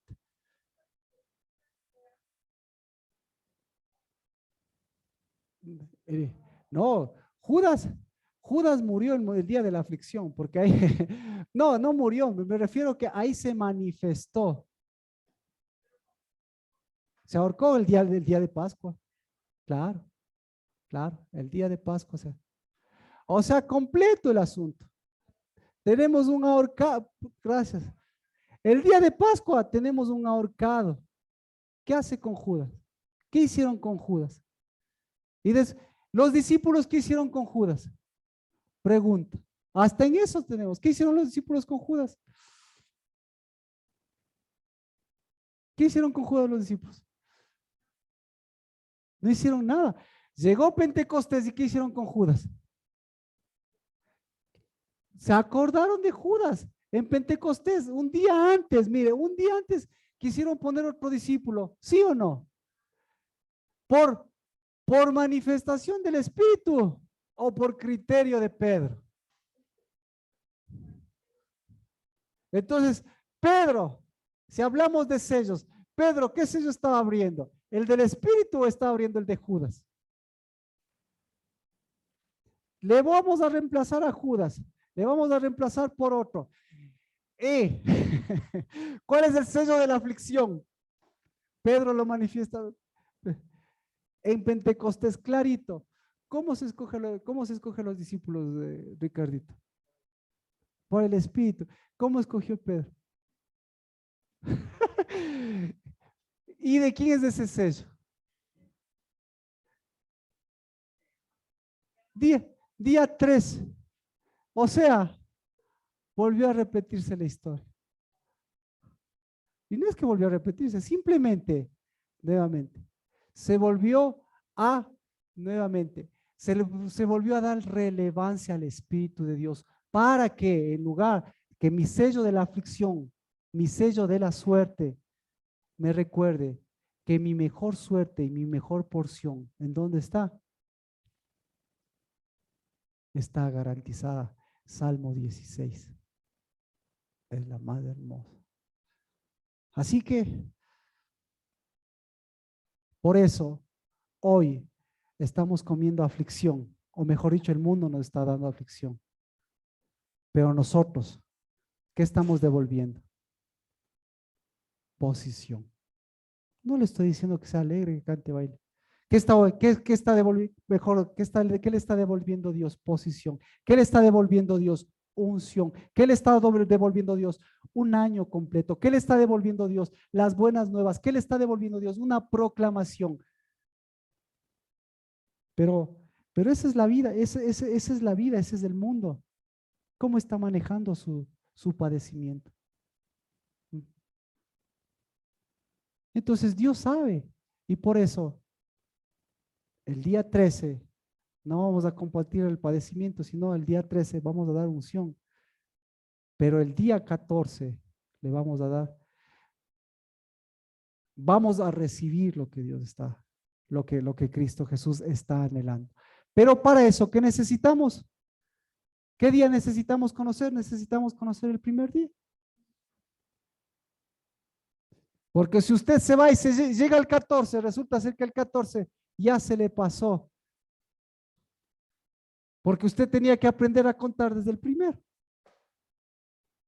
No, Judas murió el día de la aflicción, porque ahí, no murió, me refiero que ahí se manifestó. Se ahorcó el día de Pascua, claro, claro, el día de Pascua. O sea, completo el asunto. Tenemos un ahorcado, gracias. El día de Pascua tenemos un ahorcado. ¿Qué hace con Judas? ¿Qué hicieron con Judas? Y los discípulos, ¿qué hicieron con Judas? Pregunta. Hasta en eso tenemos. ¿Qué hicieron los discípulos con Judas? ¿Qué hicieron con Judas los discípulos? No hicieron nada. Llegó Pentecostés y ¿qué hicieron con Judas? Se acordaron de Judas en Pentecostés, un día antes, mire, un día antes quisieron poner otro discípulo, ¿sí o no? Por, por manifestación del Espíritu o por criterio de Pedro. Entonces, Pedro, si hablamos de sellos, Pedro, ¿qué sello estaba abriendo? ¿El del Espíritu o estaba abriendo el de Judas? Le vamos a reemplazar a Judas, le vamos a reemplazar por otro. ¿Cuál es el sello de la aflicción? Pedro lo manifiesta en Pentecostés clarito. ¿Cómo se escogen los discípulos de Ricardito? Por el Espíritu. ¿Cómo escogió Pedro? ¿Y de quién es ese sello? Día 3. O sea, volvió a repetirse la historia. Y no es que volvió a repetirse, simplemente, nuevamente, se volvió a, nuevamente, se volvió a dar relevancia al Espíritu de Dios para que en lugar que mi sello de la aflicción, mi sello de la suerte, me recuerde que mi mejor suerte y mi mejor porción, ¿en dónde está? Está garantizada. Salmo 16. Es la más hermosa. Así que, por eso, hoy estamos comiendo aflicción, o mejor dicho, el mundo nos está dando aflicción. Pero nosotros, ¿qué estamos devolviendo? Posición. No le estoy diciendo que sea alegre, que cante, baile. ¿Qué está devolviendo? Mejor, ¿qué le está devolviendo Dios? Posición. ¿Qué le está devolviendo Dios? Unción. ¿Qué le está devolviendo Dios? Un año completo. ¿Qué le está devolviendo Dios? Las buenas nuevas. ¿Qué le está devolviendo Dios? Una proclamación. Pero esa es la vida, esa es la vida, ese es el mundo. ¿Cómo está manejando su padecimiento? Entonces Dios sabe, y por eso el día 13 no vamos a compartir el padecimiento, sino el día 13 vamos a dar unción. Pero el día 14 le vamos a dar, vamos a recibir lo que Dios está, lo que Cristo Jesús está anhelando. Pero para eso, ¿qué necesitamos? ¿Qué día necesitamos conocer? Necesitamos conocer el primer día. Porque si usted se va y se llega al 14, resulta ser que el 14 ya se le pasó. Porque usted tenía que aprender a contar desde el primero.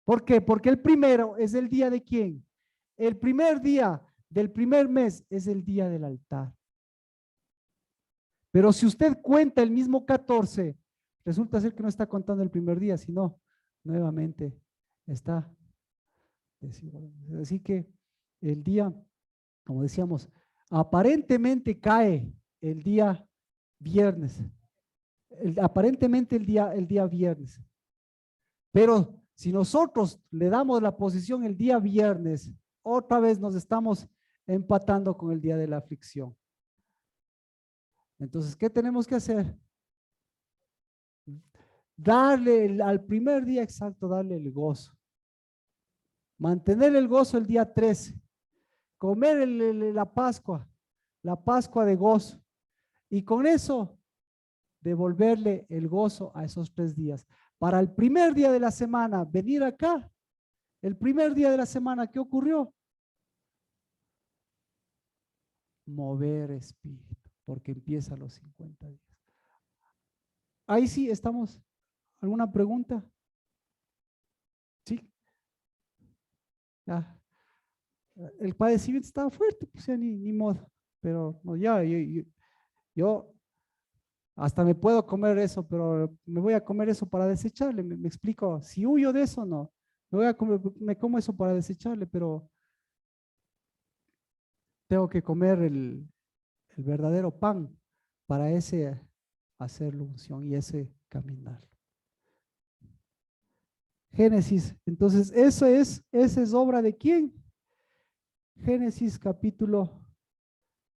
¿Por qué? Porque el primero es el día de quién. El primer día del primer mes es el día del altar. Pero si usted cuenta el mismo 14, resulta ser que no está contando el primer día, sino nuevamente está. Así que el día, como decíamos, aparentemente cae el día viernes. Aparentemente el día viernes. Pero si nosotros le damos la posición el día viernes, otra vez nos estamos empatando con el día de la aflicción. Entonces, ¿qué tenemos que hacer? Darle al primer día exacto, darle el gozo. Mantener el gozo el día 13. Comer la Pascua de gozo. Y con eso, devolverle el gozo a esos 3 días. Para el primer día de la semana, venir acá. El primer día de la semana, ¿qué ocurrió? Mover espíritu, porque empieza los 50 días. Ahí sí estamos. ¿Alguna pregunta? Sí. Ya. El padecimiento estaba fuerte, pues ya ni modo. Pero no, ya, yo hasta me puedo comer eso, pero me voy a comer eso para desecharle. Me explico. Si huyo de eso, no. Me como eso para desecharle, pero tengo que comer el verdadero pan para ese hacer la unción y ese caminar. Génesis, entonces esa es obra de quién? Génesis capítulo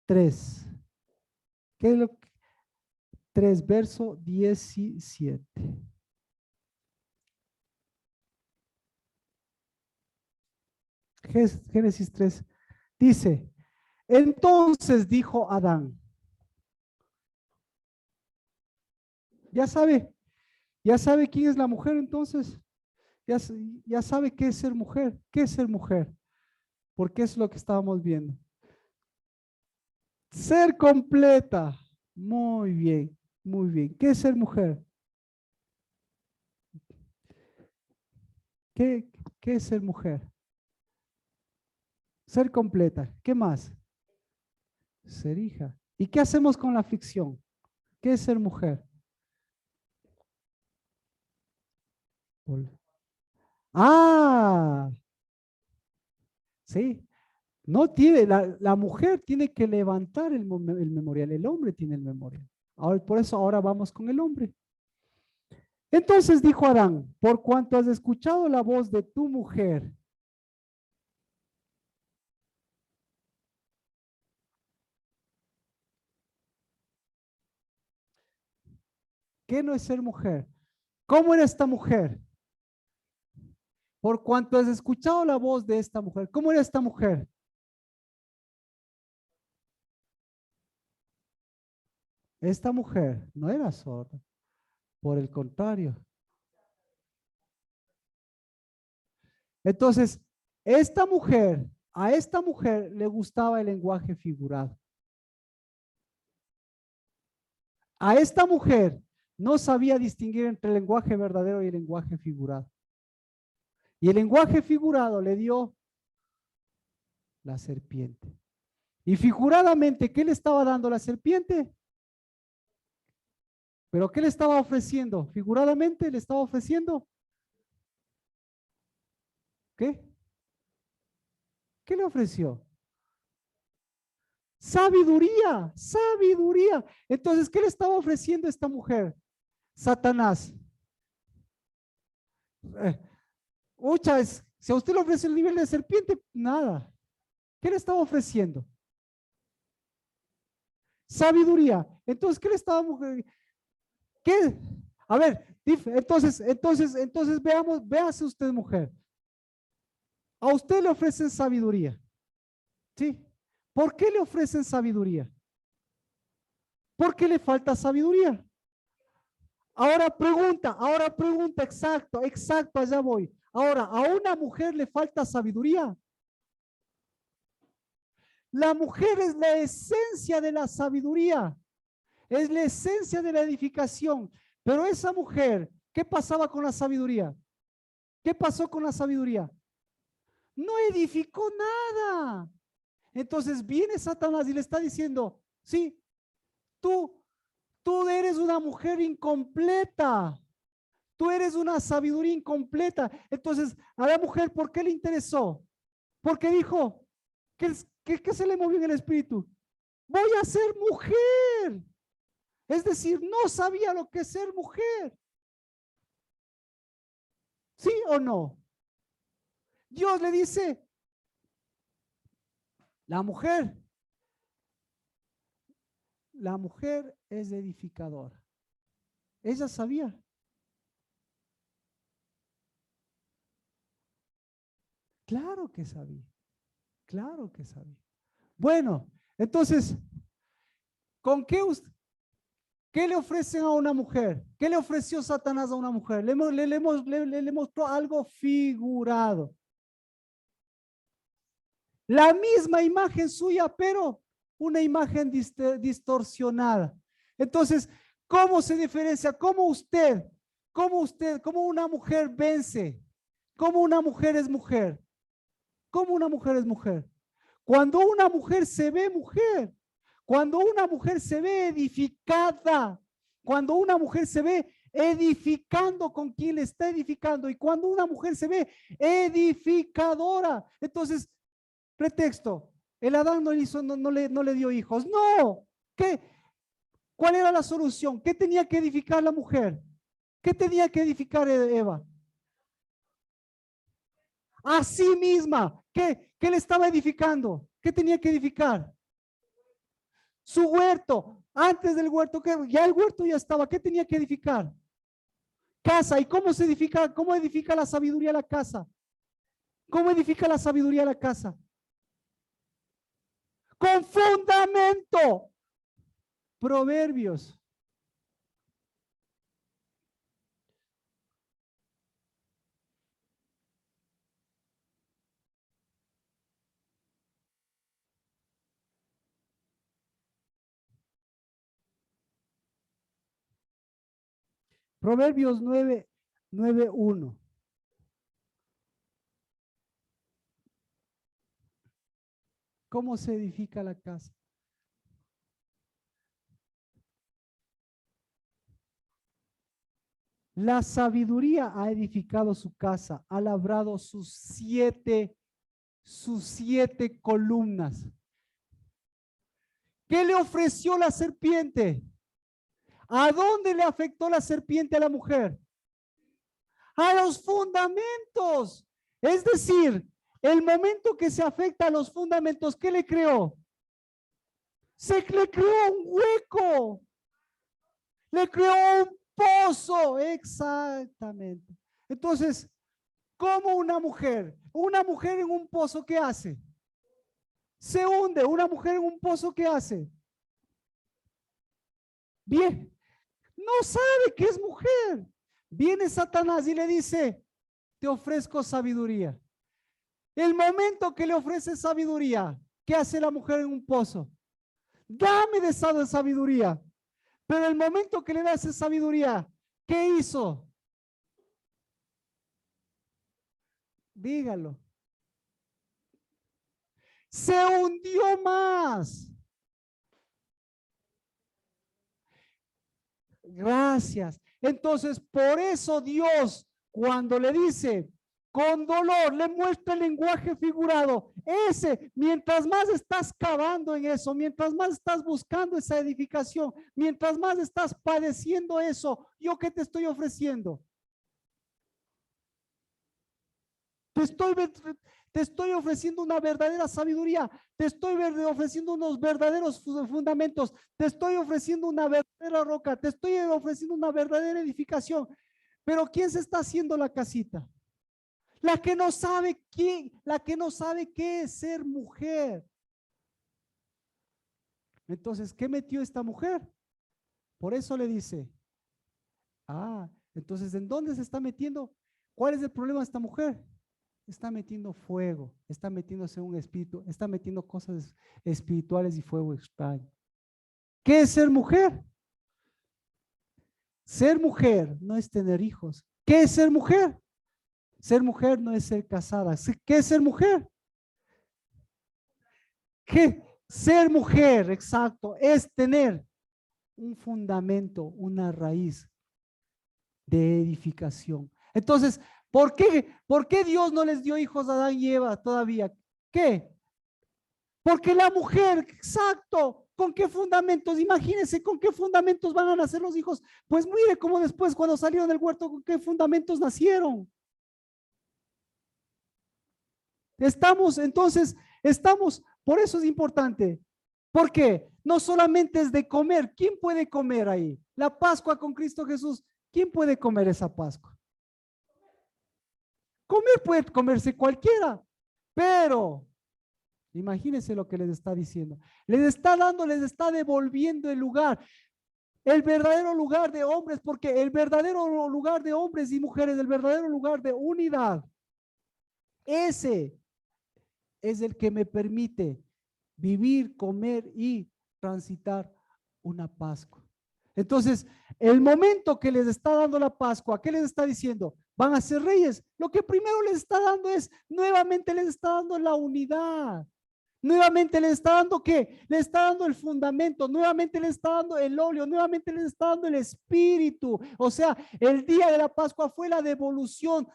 3. ¿Qué es lo que? 3, verso 17. Génesis 3 dice, entonces dijo Adán, ya sabe quién es la mujer entonces, ya sabe qué es ser mujer, porque es lo que estábamos viendo. Ser completa, muy bien, ¿qué es ser mujer? ¿Qué es ser mujer? Ser completa, ¿qué más? Ser hija. ¿Y qué hacemos con la aflicción? ¿Qué es ser mujer? Ah, sí. No tiene, la mujer tiene que levantar el memorial, el hombre tiene el memorial. Ahora, por eso ahora vamos con el hombre. Entonces dijo Adán, por cuanto has escuchado la voz de tu mujer. ¿Qué no es ser mujer? ¿Cómo era esta mujer? Por cuanto has escuchado la voz de esta mujer. ¿Cómo era esta mujer? Esta mujer no era sorda. Por el contrario. Entonces, a esta mujer le gustaba el lenguaje figurado. A esta mujer no sabía distinguir entre el lenguaje verdadero y el lenguaje figurado. Y el lenguaje figurado le dio la serpiente. Y figuradamente, ¿qué le estaba dando la serpiente? ¿Pero qué le estaba ofreciendo? Figuradamente le estaba ofreciendo. ¿Qué? ¿Qué le ofreció? Sabiduría, sabiduría. Entonces, ¿qué le estaba ofreciendo esta mujer? Satanás. Si a usted le ofrece el nivel de serpiente, nada. ¿Qué le estaba ofreciendo? Sabiduría. Entonces, ¿qué le estaba? ¿Qué? A ver, entonces veamos, véase usted, mujer. A usted le ofrecen sabiduría. ¿Sí? ¿Por qué le ofrecen sabiduría? Porque le falta sabiduría. Ahora pregunta, exacto, allá voy. Ahora, ¿a una mujer le falta sabiduría? La mujer es la esencia de la sabiduría, es la esencia de la edificación. Pero esa mujer, ¿qué pasaba con la sabiduría? ¿Qué pasó con la sabiduría? No edificó nada. Entonces viene Satanás y le está diciendo, sí, tú eres una mujer incompleta. Tú eres una sabiduría incompleta. Entonces, a la mujer, ¿por qué le interesó? Porque dijo, ¿qué se le movió en el espíritu? Voy a ser mujer. Es decir, no sabía lo que es ser mujer. ¿Sí o no? Dios le dice, la mujer es edificadora. Ella sabía. Claro que sabía. Claro que sabía. Bueno, entonces, ¿con qué le ofrecen a una mujer? ¿Qué le ofreció Satanás a una mujer? Le mostró algo figurado. La misma imagen suya, pero una imagen distorsionada. Entonces, ¿cómo se diferencia? ¿Cómo una mujer vence? ¿Cómo una mujer es mujer? ¿Cómo una mujer es mujer? Cuando una mujer se ve mujer, cuando una mujer se ve edificada, cuando una mujer se ve edificando con quien le está edificando y cuando una mujer se ve edificadora. Entonces, pretexto, el Adán no le dio hijos. No, ¿qué? ¿Cuál era la solución? ¿Qué tenía que edificar la mujer? ¿Qué tenía que edificar Eva? A sí misma. ¿Qué le estaba edificando? ¿Qué tenía que edificar? Su huerto. Antes del huerto, ya el huerto ya estaba. ¿Qué tenía que edificar? Casa. ¿Y cómo se edifica? ¿Cómo edifica la sabiduría la casa? ¿Cómo edifica la sabiduría la casa? Con fundamento. Proverbios. Proverbios 9:1. ¿Cómo se edifica la casa? La sabiduría ha edificado su casa, ha labrado sus siete columnas. ¿Qué le ofreció la serpiente? ¿A dónde le afectó la serpiente a la mujer? A los fundamentos. Es decir, el momento que se afecta a los fundamentos, ¿qué le creó? Se le creó un hueco. Le creó un pozo. Exactamente. Entonces, ¿cómo una mujer en un pozo, ¿qué hace? Se hunde. Una mujer en un pozo, ¿qué hace? Bien, no sabe que es mujer. Viene Satanás y le dice, te ofrezco sabiduría. El momento que le ofrece sabiduría, ¿qué hace la mujer en un pozo? Dame de esa sabiduría. Pero el momento que le das esa sabiduría, ¿qué hizo? Dígalo. Se hundió más. Gracias. Entonces, por eso Dios, cuando le dice, con dolor, le muestra el lenguaje figurado. Ese, mientras más estás cavando en eso, mientras más estás buscando esa edificación, mientras más estás padeciendo eso, ¿yo qué te estoy ofreciendo? Te estoy ofreciendo una verdadera sabiduría, te estoy ofreciendo unos verdaderos fundamentos, te estoy ofreciendo una verdadera roca, te estoy ofreciendo una verdadera edificación. Pero ¿quién se está haciendo la casita? La que no sabe la que no sabe qué es ser mujer. Entonces, ¿qué metió esta mujer? Por eso le dice, entonces, ¿en dónde se está metiendo? ¿Cuál es el problema de esta mujer? Está metiendo fuego, está metiéndose un espíritu, está metiendo cosas espirituales y fuego extraño. ¿Qué es ser mujer? Ser mujer no es tener hijos. ¿Qué es ser mujer? Ser mujer no es ser casada. ¿Qué es ser mujer? ¿Qué? Ser mujer, exacto, es tener un fundamento, una raíz de edificación. Entonces, ¿por qué Dios no les dio hijos a Adán y Eva todavía? ¿Qué? Porque la mujer, exacto, ¿con qué fundamentos? Imagínense con qué fundamentos van a nacer los hijos. Pues mire cómo después cuando salieron del huerto, ¿con qué fundamentos nacieron? Por eso es importante. ¿Por qué? No solamente es de comer. ¿Quién puede comer ahí? La Pascua con Cristo Jesús. ¿Quién puede comer esa Pascua? Comer puede comerse cualquiera, pero imagínense lo que les está diciendo. Les está dando, les está devolviendo el verdadero lugar de hombres, porque el verdadero lugar de hombres y mujeres, el verdadero lugar de unidad, ese es el que me permite vivir, comer y transitar una Pascua. Entonces, el momento que les está dando la Pascua, ¿qué les está diciendo? Van a ser reyes. Lo que primero les está dando es, nuevamente les está dando la unidad. Nuevamente le está dando ¿qué? Le está dando el fundamento, nuevamente le está dando el óleo, nuevamente le está dando el espíritu. O sea, el día de la Pascua fue la devolución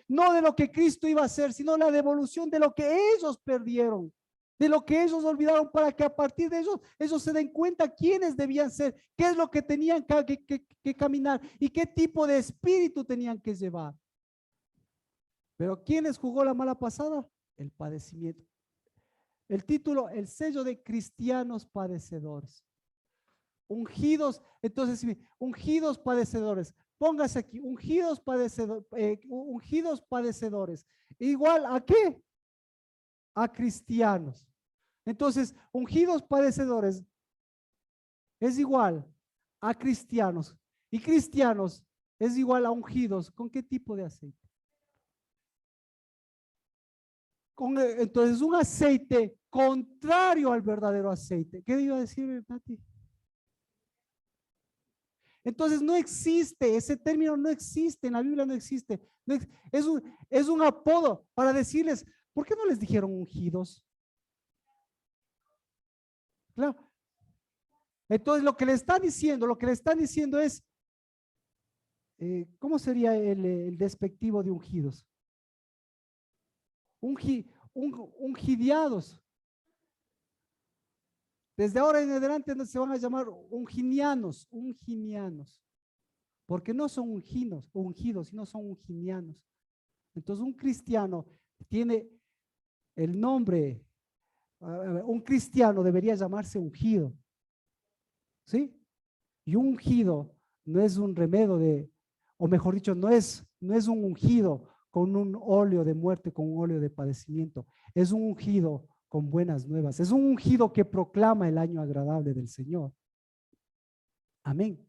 no de lo que Cristo iba a hacer, sino la devolución de lo que ellos perdieron, de lo que ellos olvidaron, para que a partir de ellos se den cuenta quiénes debían ser, qué es lo que tenían que caminar y qué tipo de espíritu tenían que llevar. Pero ¿quiénes jugó la mala pasada? El padecimiento. El título, el sello de cristianos padecedores. Ungidos, entonces, ungidos padecedores. Póngase aquí, ungidos padecedores. ¿Igual a qué? A cristianos. Entonces, ungidos padecedores es igual a cristianos. Y cristianos es igual a ungidos. ¿Con qué tipo de aceite? Entonces, un aceite contrario al verdadero aceite. ¿Qué iba a decir, Nati? Entonces, no existe, ese término no existe, en la Biblia no existe. Es un apodo para decirles, ¿por qué no les dijeron ungidos? Claro. Entonces, lo que le están diciendo es, ¿cómo sería el despectivo de ungidos? Ungidiados. Desde ahora en adelante se van a llamar unginianos, porque no son ungidos, sino son unginianos. Entonces un cristiano tiene el nombre, un cristiano debería llamarse ungido, ¿sí? Y un ungido no es un remedio o mejor dicho, no es un ungido con un óleo de muerte, con un óleo de padecimiento, es un ungido con buenas nuevas, es un ungido que proclama el año agradable del Señor. Amén.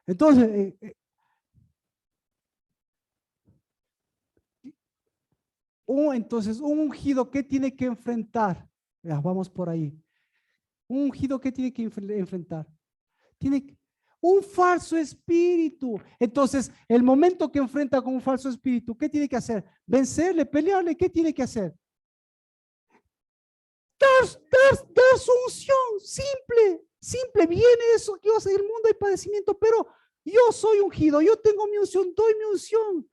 Entonces, un ungido, ¿qué tiene que enfrentar? Ya, vamos por ahí. Un ungido, ¿qué tiene que enfrentar? Tiene un falso espíritu. Entonces, el momento que enfrenta con un falso espíritu, ¿qué tiene que hacer? Vencerle, pelearle. ¿Qué tiene que hacer? Dar su unción. Simple, simple. Viene eso. Dios, en el mundo hay padecimiento, pero yo soy ungido. Yo tengo mi unción, doy mi unción.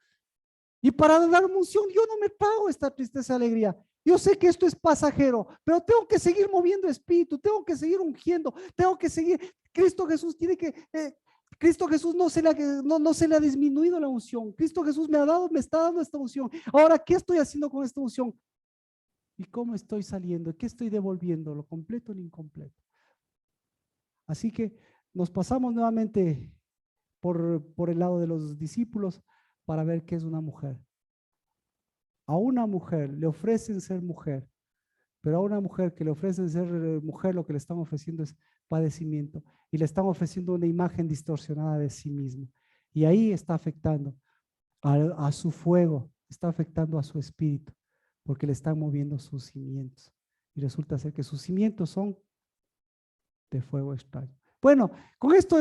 Y para dar mi unción, yo no me pago esta tristeza y alegría. Yo sé que esto es pasajero, pero tengo que seguir moviendo espíritu, tengo que seguir ungiendo, tengo que seguir. Cristo Jesús tiene que, Cristo Jesús no se le ha disminuido la unción. Cristo Jesús me está dando esta unción. Ahora, ¿qué estoy haciendo con esta unción? ¿Y cómo estoy saliendo? ¿Qué estoy devolviendo? ¿Lo completo o lo incompleto? Así que nos pasamos nuevamente por el lado de los discípulos para ver qué es una mujer. A una mujer le ofrecen ser mujer, pero a una mujer que le ofrecen ser mujer, lo que le están ofreciendo es padecimiento y le están ofreciendo una imagen distorsionada de sí misma. Y ahí está afectando a su fuego, está afectando a su espíritu, porque le están moviendo sus cimientos. Y resulta ser que sus cimientos son de fuego extraño. Bueno, con esto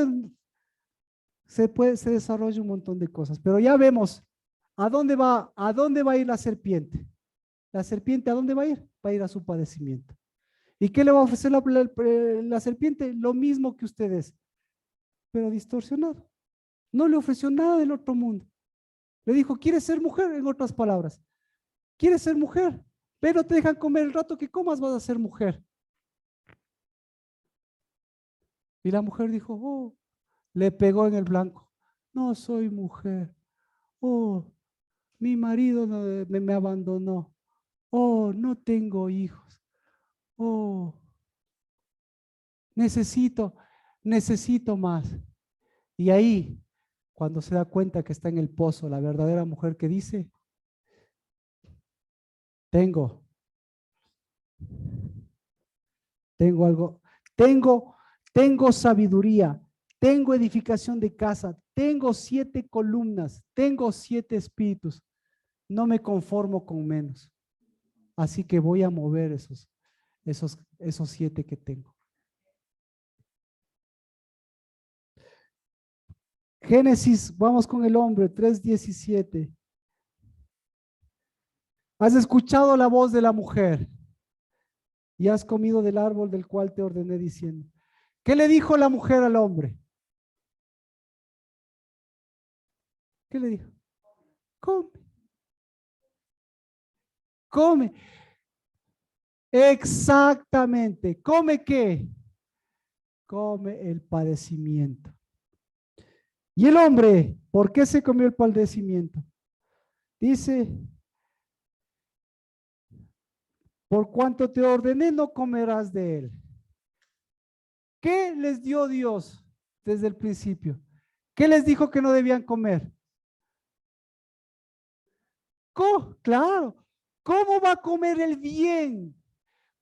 se desarrolla un montón de cosas, pero ya vemos a dónde va a ir la serpiente. La serpiente, ¿a dónde va a ir? Va a ir a su padecimiento. ¿Y qué le va a ofrecer la serpiente? Lo mismo que ustedes, pero distorsionado. No le ofreció nada del otro mundo. Le dijo, ¿quieres ser mujer? En otras palabras, ¿quieres ser mujer? Pero te dejan comer el rato que comas, vas a ser mujer. Y la mujer dijo, oh, le pegó en el blanco. No soy mujer. Oh, mi marido me abandonó. Oh, no tengo hijos. Oh, necesito más. Y ahí, cuando se da cuenta que está en el pozo, la verdadera mujer que dice, tengo algo, tengo sabiduría, tengo edificación de casa, tengo 7 columnas, tengo 7 espíritus, no me conformo con menos. Así que voy a mover esos 7 que tengo. Génesis, vamos con el hombre, 3:17. Has escuchado la voz de la mujer y has comido del árbol del cual te ordené diciendo. ¿Qué le dijo la mujer al hombre? ¿Qué le dijo? Come. Come. Exactamente. ¿Come qué? Come el padecimiento. Y el hombre, ¿por qué se comió el padecimiento? Dice, por cuanto te ordené, no comerás de él. ¿Qué les dio Dios desde el principio? ¿Qué les dijo que no debían comer? Claro. ¿Cómo va a comer el bien?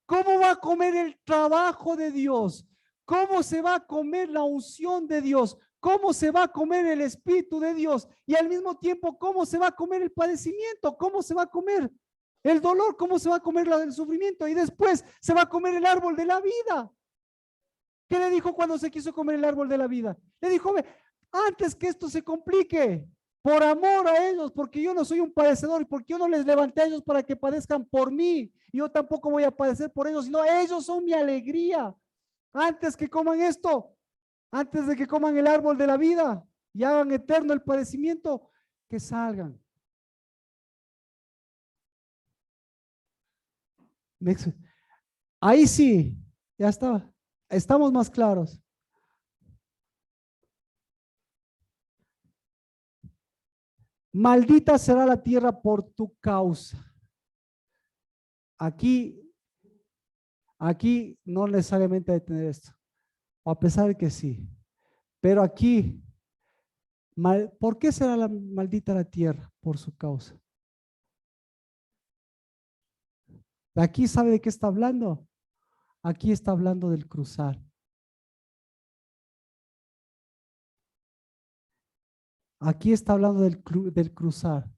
¿Cómo va a comer el trabajo de Dios? ¿Cómo se va a comer la unción de Dios? ¿Cómo se va a comer el Espíritu de Dios? Y al mismo tiempo, ¿cómo se va a comer el padecimiento? ¿Cómo se va a comer el dolor? ¿Cómo se va a comer el sufrimiento? Y después se va a comer el árbol de la vida. ¿Qué le dijo cuando se quiso comer el árbol de la vida? Le dijo, antes que esto se complique, por amor a ellos, porque yo no soy un padecedor y porque yo no les levanté a ellos para que padezcan por mí. Yo tampoco voy a padecer por ellos, sino ellos son mi alegría. Antes que coman esto, antes de que coman el árbol de la vida y hagan eterno el padecimiento, que salgan. Ahí sí, ya está. Estamos más claros. Maldita será la tierra por tu causa. Aquí no necesariamente hay que tener esto, o a pesar de que sí, pero aquí, ¿por qué será maldita la tierra? Por su causa. Aquí, ¿sabe de qué está hablando? Aquí está hablando del cruzar. Aquí está hablando del cruzar.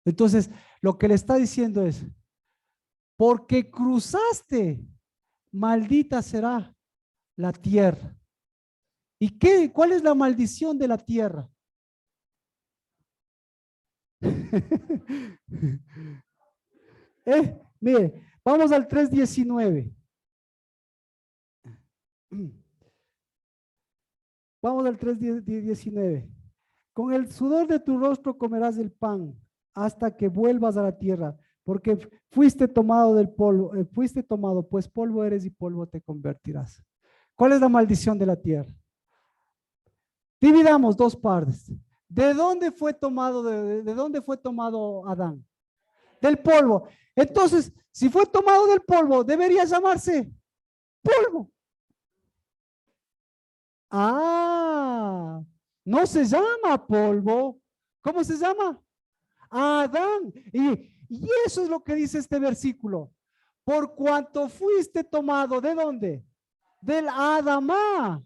Entonces, lo que le está diciendo es, porque cruzaste, maldita será la tierra. ¿Y qué? ¿Cuál es la maldición de la tierra? Mire, vamos al 3:19. Vamos al 3:19. Con el sudor de tu rostro comerás el pan hasta que vuelvas a la tierra, porque fuiste tomado del polvo, fuiste tomado, pues polvo eres y polvo te convertirás. ¿Cuál es la maldición de la tierra? Dividamos dos partes. ¿De dónde fue tomado, de dónde fue tomado Adán? Del polvo. Entonces, si fue tomado del polvo, debería llamarse polvo. Ah, no se llama polvo. ¿Cómo se llama? Adán. Y eso es lo que dice este versículo. Por cuanto fuiste tomado, ¿de dónde? Del Adamá.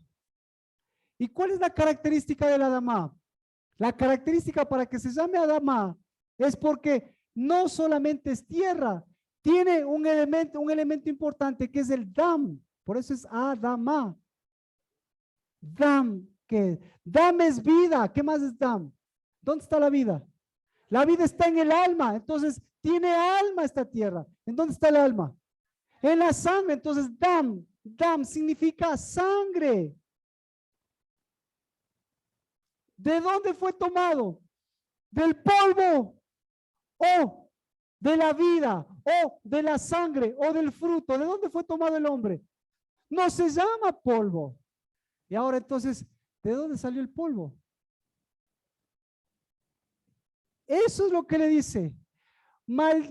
¿Y cuál es la característica del Adamá? La característica para que se llame Adamá es porque no solamente es tierra, tiene un elemento importante que es el Dam. Por eso es Adamá. Dam, que Dam es vida. ¿Qué más es Dam? ¿Dónde está la vida? La vida está en el alma. Entonces, tiene alma esta tierra. ¿En dónde está el alma? En la sangre. Entonces, Dam, Dam significa sangre. ¿De dónde fue tomado? Del polvo o de la vida o de la sangre o del fruto. ¿De dónde fue tomado el hombre? No se llama polvo. Y ahora entonces, ¿de dónde salió el polvo? Eso es lo que le dice. Mal,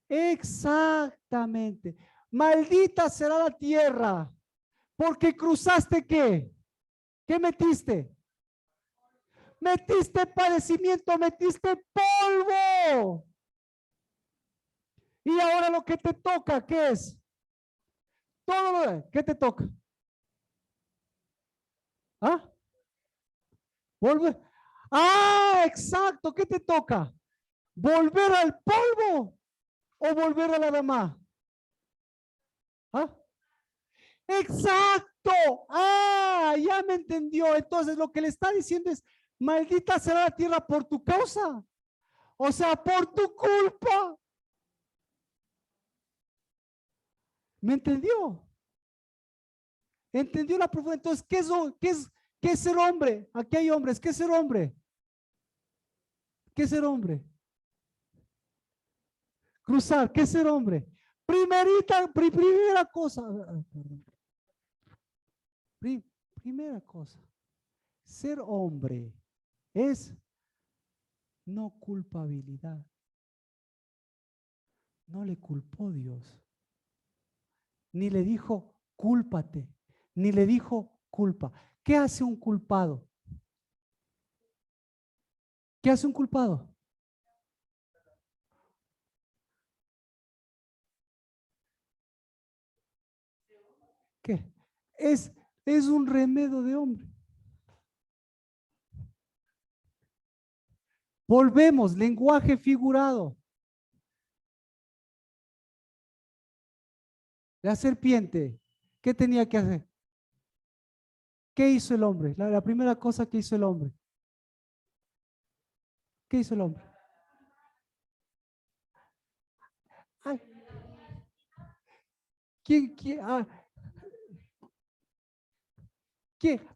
exactamente. Maldita será la tierra, porque cruzaste qué? ¿Qué metiste? Metiste padecimiento, metiste polvo. Y ahora lo que te toca, ¿qué es? Todo lo de, ¿qué te toca? ¿Ah? Volver. Ah, exacto, ¿qué te toca? ¿Volver al polvo o volver a la dama? ¿Ah? Exacto. Ah, ya me entendió. Entonces lo que le está diciendo es, maldita será la tierra por tu causa. O sea, por tu culpa. ¿Me entendió? ¿Entendió la profundidad? Entonces, qué es ser hombre? Aquí hay hombres. ¿Qué es ser hombre? ¿Qué es ser hombre? Cruzar. ¿Qué es ser hombre? Primera cosa. Primera cosa. Ser hombre es no culpabilidad. No le culpó Dios. Ni le dijo, cúlpate. Ni le dijo, culpa. ¿Qué hace un culpado? ¿Qué hace un culpado? ¿Qué? Es, es un remedio de hombre. Volvemos, lenguaje figurado. La serpiente, ¿qué tenía que hacer? ¿Qué hizo el hombre? La primera cosa que hizo el hombre. ¿Qué hizo el hombre? Ay,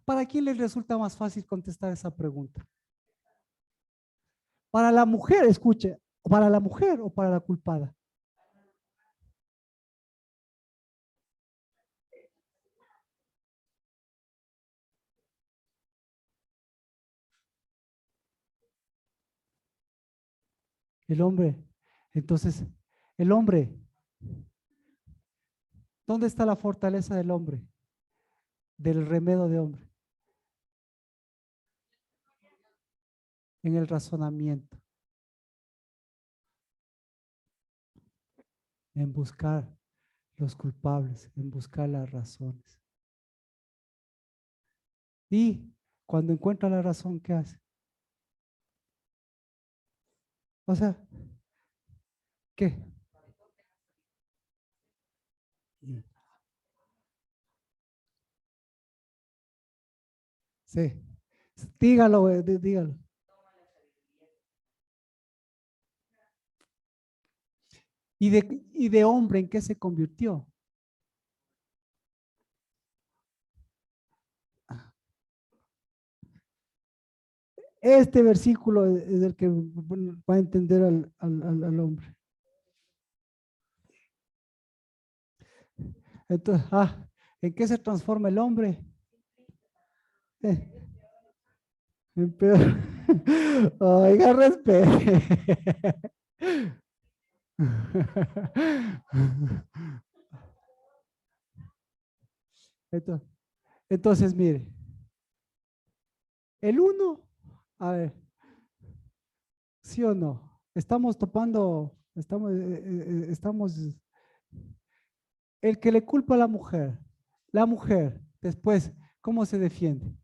¿para quién le resulta más fácil contestar esa pregunta? Para la mujer, escuche, para la mujer o para la culpada. El hombre. Entonces, el hombre, ¿dónde está la fortaleza del hombre? Del remedio de hombre. En el razonamiento, en buscar los culpables, en buscar las razones. Y cuando encuentra la razón, ¿qué hace? O sea, ¿qué? Sí. Dígalo, güey, dígalo. ¿Y de hombre en qué se convirtió? Este versículo es el que va a entender al hombre. Entonces, ¿en qué se transforma el hombre? Eh, en peor. Oiga, respete. Entonces, mire, el uno, a ver, ¿sí o no? Estamos topando, estamos, el que le culpa a la mujer, después, ¿cómo se defiende?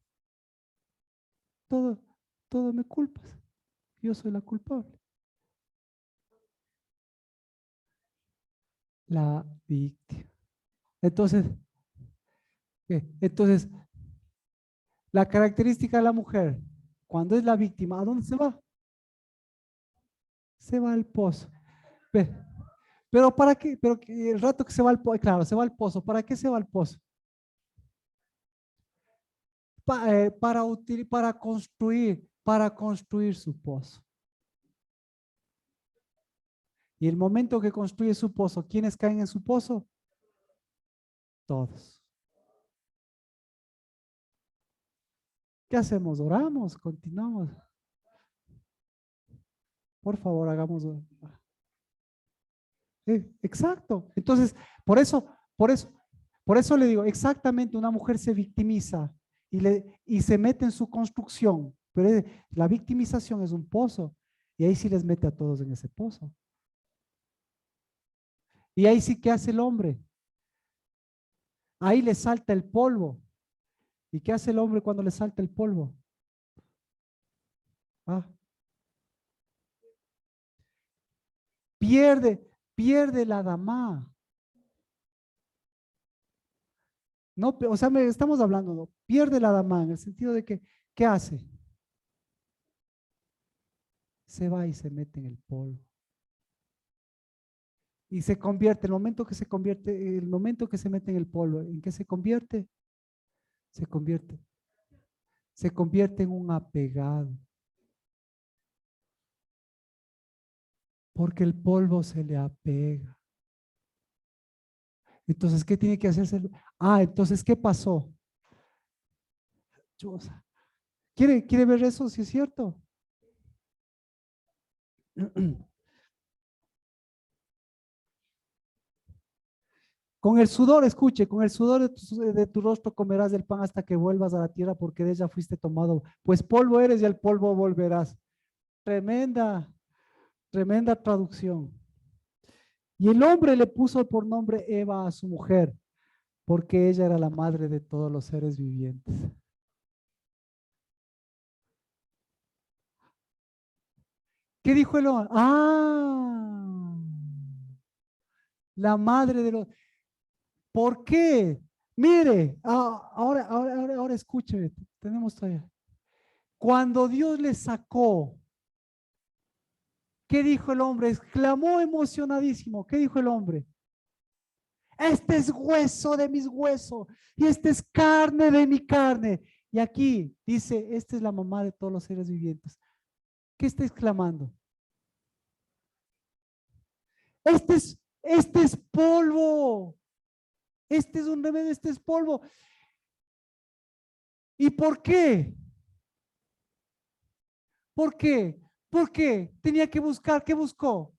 Todo, todo me culpas, yo soy la culpable. La víctima. Entonces, ¿qué? Entonces, la característica de la mujer, cuando es la víctima, ¿a dónde se va? Se va al pozo. Pero ¿para qué? Pero el rato que se va al pozo, claro, se va al pozo. ¿Para qué se va al pozo? Para construir su pozo. Y el momento que construye su pozo, ¿quiénes caen en su pozo? Todos. ¿Qué hacemos? Oramos, continuamos. Por favor, hagamos. Exacto. Entonces, por eso, por eso, por eso le digo, exactamente, una mujer se victimiza y se mete en su construcción, pero la victimización es un pozo y ahí sí les mete a todos en ese pozo. Y ahí sí que hace el hombre. Ahí le salta el polvo. ¿Y qué hace el hombre cuando le salta el polvo? Ah, pierde la dama. No, o sea, estamos hablando, ¿no? Pierde la dama en el sentido de que, ¿qué hace? Se va y se mete en el polvo. Y se convierte, el momento que se mete en el polvo, ¿en qué se convierte? Se convierte, se convierte en un apegado, porque el polvo se le apega. Entonces, ¿qué tiene que hacerse? Entonces, ¿qué pasó? Chusa. ¿Quiere ver eso? Si es cierto. Con el sudor, escuche, con el sudor de tu rostro comerás el pan hasta que vuelvas a la tierra, porque de ella fuiste tomado. Pues polvo eres y al polvo volverás. Tremenda, tremenda traducción. Y el hombre le puso por nombre Eva a su mujer, porque ella era la madre de todos los seres vivientes. ¿Qué dijo el hombre? La madre de los... ¿Por qué? Mire, ahora escúcheme, tenemos todavía. Cuando Dios le sacó, ¿qué dijo el hombre? Exclamó emocionadísimo. ¿Qué dijo el hombre? Este es hueso de mis huesos y este es carne de mi carne. Y aquí dice, esta es la mamá de todos los seres vivientes. ¿Qué está exclamando? Este es polvo. Este es un remedio, este es polvo. ¿Y por qué? ¿Por qué? ¿Por qué? Tenía que buscar, ¿qué buscó?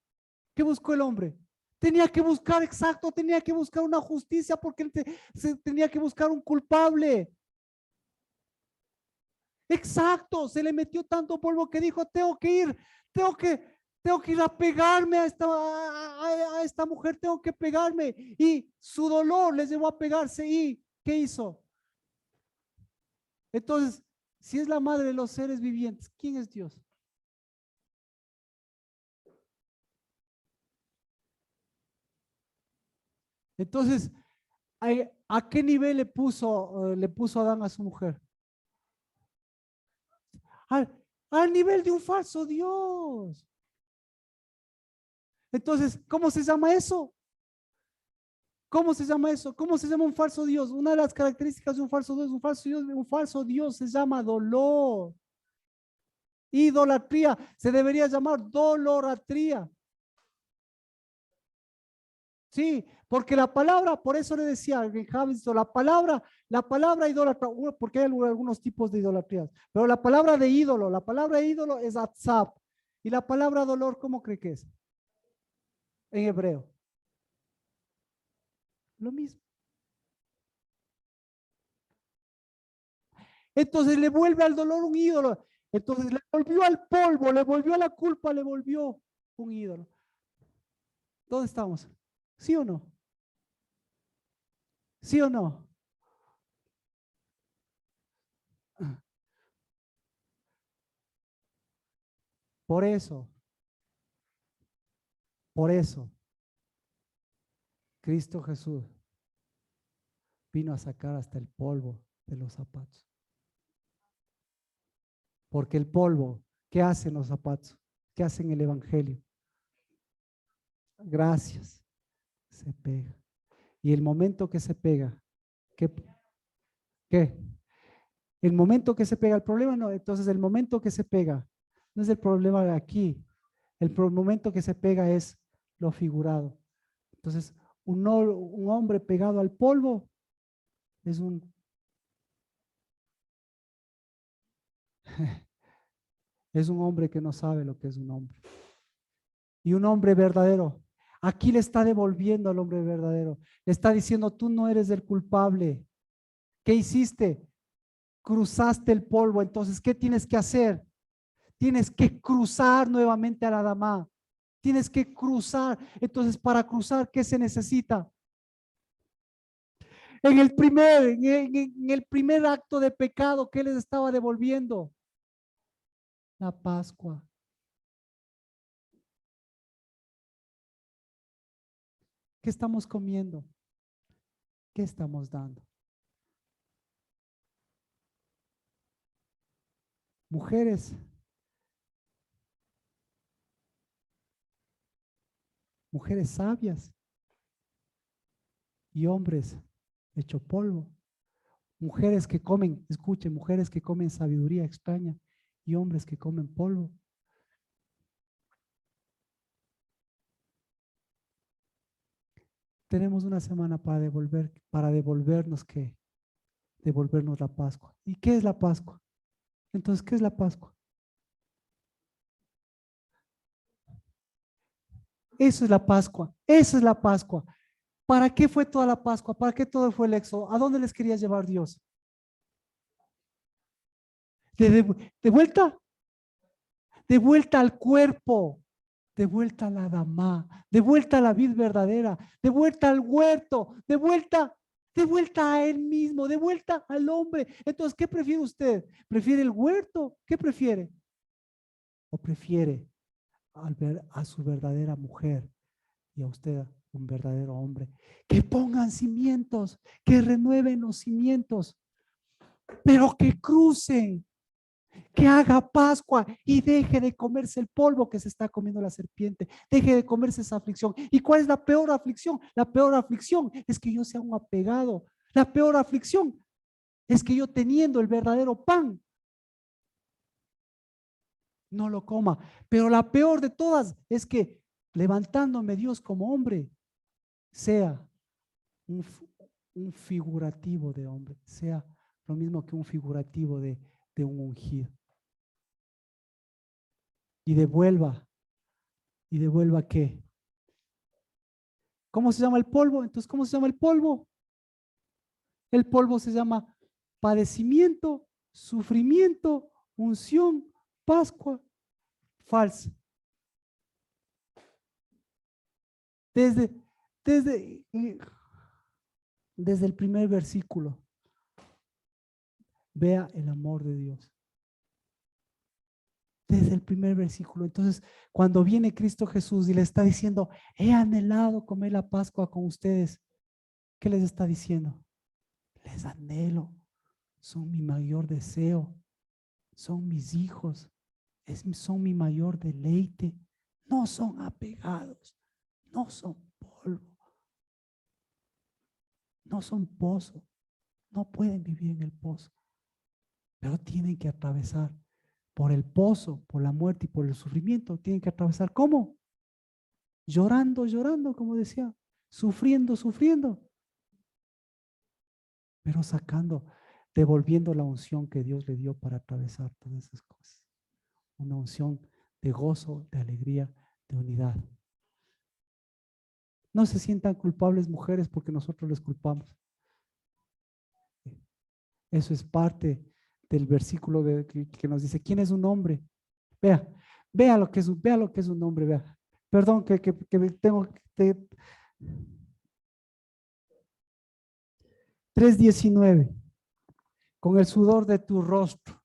¿Qué buscó el hombre? Tenía que buscar, exacto, tenía que buscar una justicia porque tenía que buscar un culpable. Exacto, se le metió tanto polvo que dijo, tengo que, tengo que ir a pegarme a esta mujer, tengo que pegarme. Y su dolor les llevó a pegarse y ¿qué hizo? Entonces, si es la madre de los seres vivientes, ¿quién es Dios? Entonces, ¿a qué nivel le puso Adán a su mujer? al nivel de un falso Dios. Entonces, ¿cómo se llama eso? ¿Cómo se llama eso? ¿Cómo se llama un falso Dios? Una de las características de un falso Dios, un falso Dios se llama dolor. Idolatría, se debería llamar doloratría. Sí, porque la palabra, por eso le decía en James, la palabra idólatra, porque hay algunos tipos de idolatrías, pero la palabra de ídolo es atzab. Y la palabra dolor, ¿cómo cree que es? En hebreo. Lo mismo. Entonces le vuelve al dolor un ídolo. Entonces le volvió al polvo, le volvió a la culpa, le volvió un ídolo. ¿Dónde estamos? ¿Sí o no? ¿Sí o no? Por eso, por eso, Cristo Jesús vino a sacar hasta el polvo de los zapatos. Porque el polvo, ¿qué hacen los zapatos? ¿Qué hacen el evangelio? Gracias, se pega. Y el momento que se pega, ¿qué? ¿Qué? El momento que se pega, el problema no, entonces el momento que se pega, no es el problema de aquí, momento que se pega es lo figurado. Entonces, un hombre pegado al polvo es es un hombre que no sabe lo que es un hombre. Y un hombre verdadero, aquí le está devolviendo al hombre verdadero, le está diciendo, tú no eres el culpable. ¿Qué hiciste? Cruzaste el polvo, entonces, ¿qué tienes que hacer? Tienes que cruzar nuevamente a la dama. Tienes que cruzar. Entonces, para cruzar, ¿qué se necesita? En el primer acto de pecado, ¿qué les estaba devolviendo? La Pascua. ¿Qué estamos comiendo? ¿Qué estamos dando? Mujeres, mujeres sabias y hombres hecho polvo. Mujeres que comen, escuchen, mujeres que comen sabiduría extraña y hombres que comen polvo. Tenemos una semana para devolvernos la Pascua. ¿Y qué es la Pascua? Entonces, ¿qué es la Pascua? Eso es la Pascua, eso es la Pascua. ¿Para qué fue toda la Pascua? ¿Para qué todo fue el éxodo? ¿A dónde les quería llevar Dios? De vuelta, de vuelta al cuerpo, de vuelta a la dama, de vuelta a la vid verdadera, de vuelta al huerto, de vuelta a él mismo, de vuelta al hombre. Entonces, ¿qué prefiere usted? ¿Prefiere el huerto? ¿Qué prefiere? ¿O prefiere al ver a su verdadera mujer y a usted un verdadero hombre? Que pongan cimientos, que renueven los cimientos, pero que crucen, que haga Pascua y deje de comerse el polvo que se está comiendo la serpiente, deje de comerse esa aflicción. ¿Y cuál es la peor aflicción? La peor aflicción es que yo sea un apegado. La peor aflicción es que yo teniendo el verdadero pan no lo coma. Pero la peor de todas es que levantándome Dios como hombre sea un, un figurativo de hombre, sea lo mismo que un figurativo de un ungido. Y devuelva, ¿qué? ¿Cómo se llama el polvo? Entonces, ¿cómo se llama el polvo? El polvo se llama padecimiento, sufrimiento, unción, Pascua, falsa. Desde, desde, desde el primer versículo, vea el amor de Dios. Desde el primer versículo. Entonces, cuando viene Cristo Jesús y le está diciendo, he anhelado comer la Pascua con ustedes, ¿qué les está diciendo? Les anhelo, son mi mayor deseo, son mis hijos, son mi mayor deleite. No son apegados, no son polvo, no son pozo, no pueden vivir en el pozo, pero tienen que atravesar por el pozo, por la muerte y por el sufrimiento. Tienen que atravesar, ¿cómo? Llorando, llorando, como decía, sufriendo, sufriendo, pero sacando, devolviendo la unción que Dios le dio para atravesar todas esas cosas. Una unción de gozo, de alegría, de unidad. No se sientan culpables, mujeres, porque nosotros les culpamos. Eso es parte del versículo que nos dice, ¿quién es un hombre? Vea lo que es un hombre, vea. Perdón que tengo que 3:19. Con el sudor de tu rostro,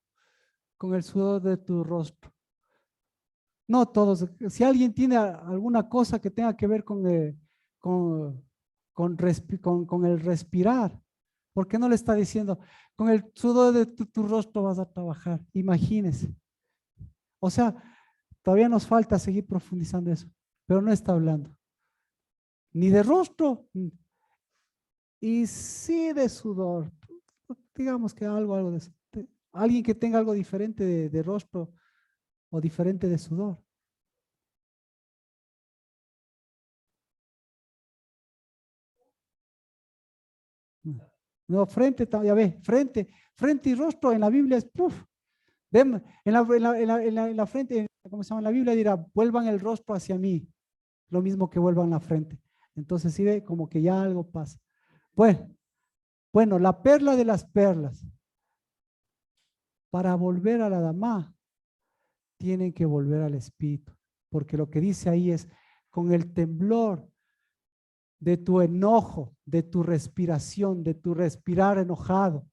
con el sudor de tu rostro. No todos, si alguien tiene alguna cosa que tenga que ver con, con el respirar, ¿por qué no le está diciendo, con el sudor de tu rostro vas a trabajar? Imagínese. O sea, todavía nos falta seguir profundizando eso, pero no está hablando ni de rostro y sí de sudor. Digamos que algo de eso. Alguien que tenga algo diferente de rostro o diferente de sudor. No, frente, ya ve, frente y rostro en la Biblia es puf. En la frente, ¿cómo se llama? En la Biblia dirá, vuelvan el rostro hacia mí, lo mismo que vuelvan la frente. Entonces sí ve como que ya algo pasa. Bueno, la perla de las perlas. Para volver a la dama, tienen que volver al espíritu, porque lo que dice ahí es, con el temblor de tu enojo, de tu respiración, de tu respirar enojado.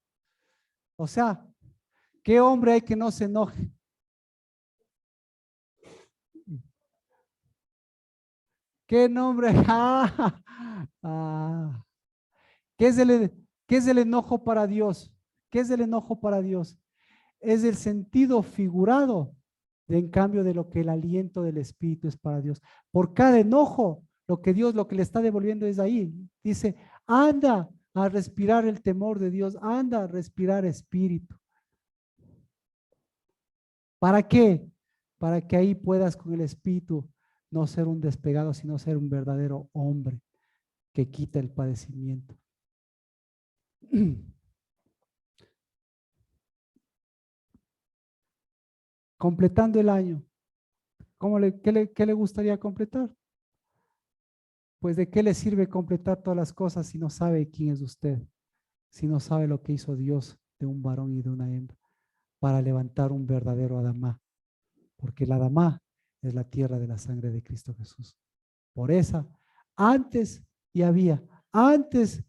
O sea, ¿qué hombre hay que no se enoje? ¿Qué nombre? Ah. ¿Qué es qué es el enojo para Dios? ¿Qué es el enojo para Dios? Es el sentido figurado de, en cambio de lo que el aliento del Espíritu es para Dios. Por cada enojo, lo que Dios, lo que le está devolviendo es ahí. Dice, anda a respirar el temor de Dios, anda a respirar espíritu. ¿Para qué? Para que ahí puedas con el Espíritu no ser un despegado, sino ser un verdadero hombre que quita el padecimiento. Completando el año, qué le gustaría completar? Pues de qué le sirve completar todas las cosas si no sabe quién es usted, si no sabe lo que hizo Dios de un varón y de una hembra para levantar un verdadero Adamá, porque el Adamá es la tierra de la sangre de Cristo Jesús. Por esa, antes ya había, antes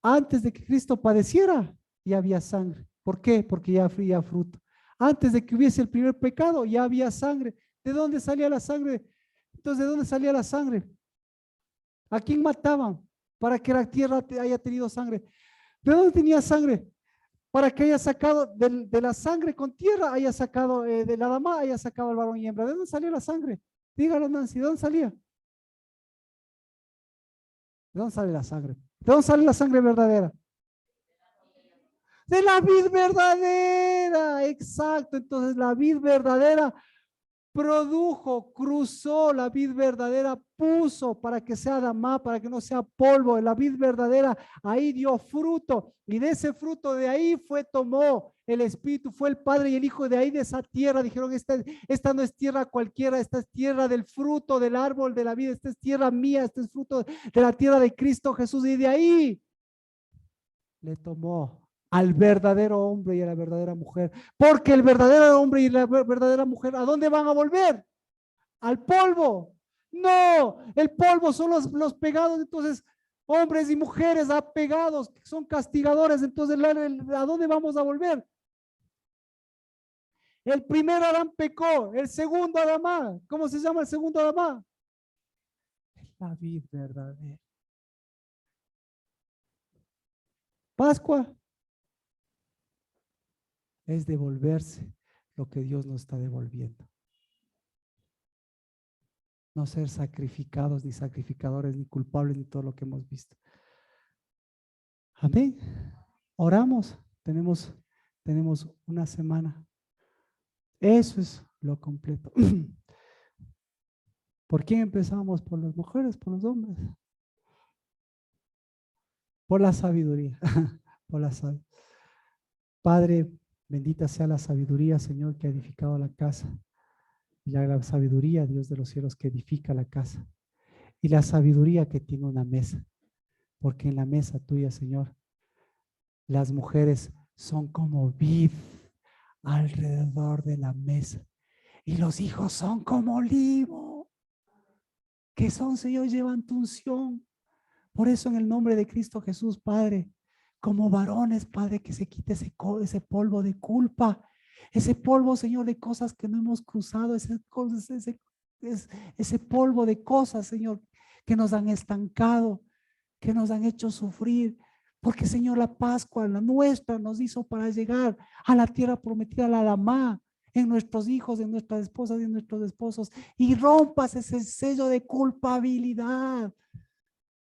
de que Cristo padeciera, ya había sangre. ¿Por qué? Porque ya había fruto. Antes de que hubiese el primer pecado, ya había sangre. ¿De dónde salía la sangre? Entonces, ¿de dónde salía la sangre? ¿A quién mataban para que la tierra haya tenido sangre? ¿De dónde tenía sangre? Para que haya sacado de la sangre con tierra, haya sacado de la dama, haya sacado al varón y hembra. ¿De dónde salió la sangre? Dígalo, Nancy, ¿de dónde salía? ¿De dónde sale la sangre? ¿De dónde sale la sangre verdadera? De la vid verdadera, exacto. Entonces la vid verdadera produjo, cruzó la vid verdadera, puso para que sea damá, para que no sea polvo. La vid verdadera ahí dio fruto y de ese fruto de ahí tomó el Espíritu, fue el Padre y el Hijo de ahí de esa tierra. Dijeron, esta no es tierra cualquiera, esta es tierra del fruto del árbol de la vida, esta es tierra mía, este es fruto de la tierra de Cristo Jesús y de ahí le tomó al verdadero hombre y a la verdadera mujer. Porque el verdadero hombre y la verdadera mujer, ¿a dónde van a volver? Al polvo. No, el polvo son los pegados. Entonces, hombres y mujeres apegados, son castigadores. Entonces, ¿a dónde vamos a volver? El primer Adán pecó, el segundo Adán, ¿cómo se llama el segundo Adán? La vida verdadera. Pascua es devolverse. lo que Dios nos está devolviendo. No ser sacrificados, ni sacrificadores, ni culpables, ni todo lo que hemos visto. Amén. Oramos. Tenemos una semana. Eso es lo completo. ¿Por quién empezamos? ¿Por las mujeres? ¿Por los hombres? Por la sabiduría. Por la sabiduría. Padre, bendita sea la sabiduría, Señor, que ha edificado la casa. Y la sabiduría, Dios de los cielos, que edifica la casa. Y la sabiduría que tiene una mesa. Porque en la mesa tuya, Señor, las mujeres son como vid alrededor de la mesa. Y los hijos son como olivo. Que son, Señor, llevan tu unción. Por eso en el nombre de Cristo Jesús, Padre, como varones, Padre, que se quite ese polvo de culpa, ese polvo, Señor, de cosas que no hemos cruzado, ese polvo de cosas, Señor, que nos han estancado, que nos han hecho sufrir, porque, Señor, la Pascua, la nuestra, nos hizo para llegar a la tierra prometida, la Adamá, en nuestros hijos, en nuestras esposas y en nuestros esposos, y rompas ese sello de culpabilidad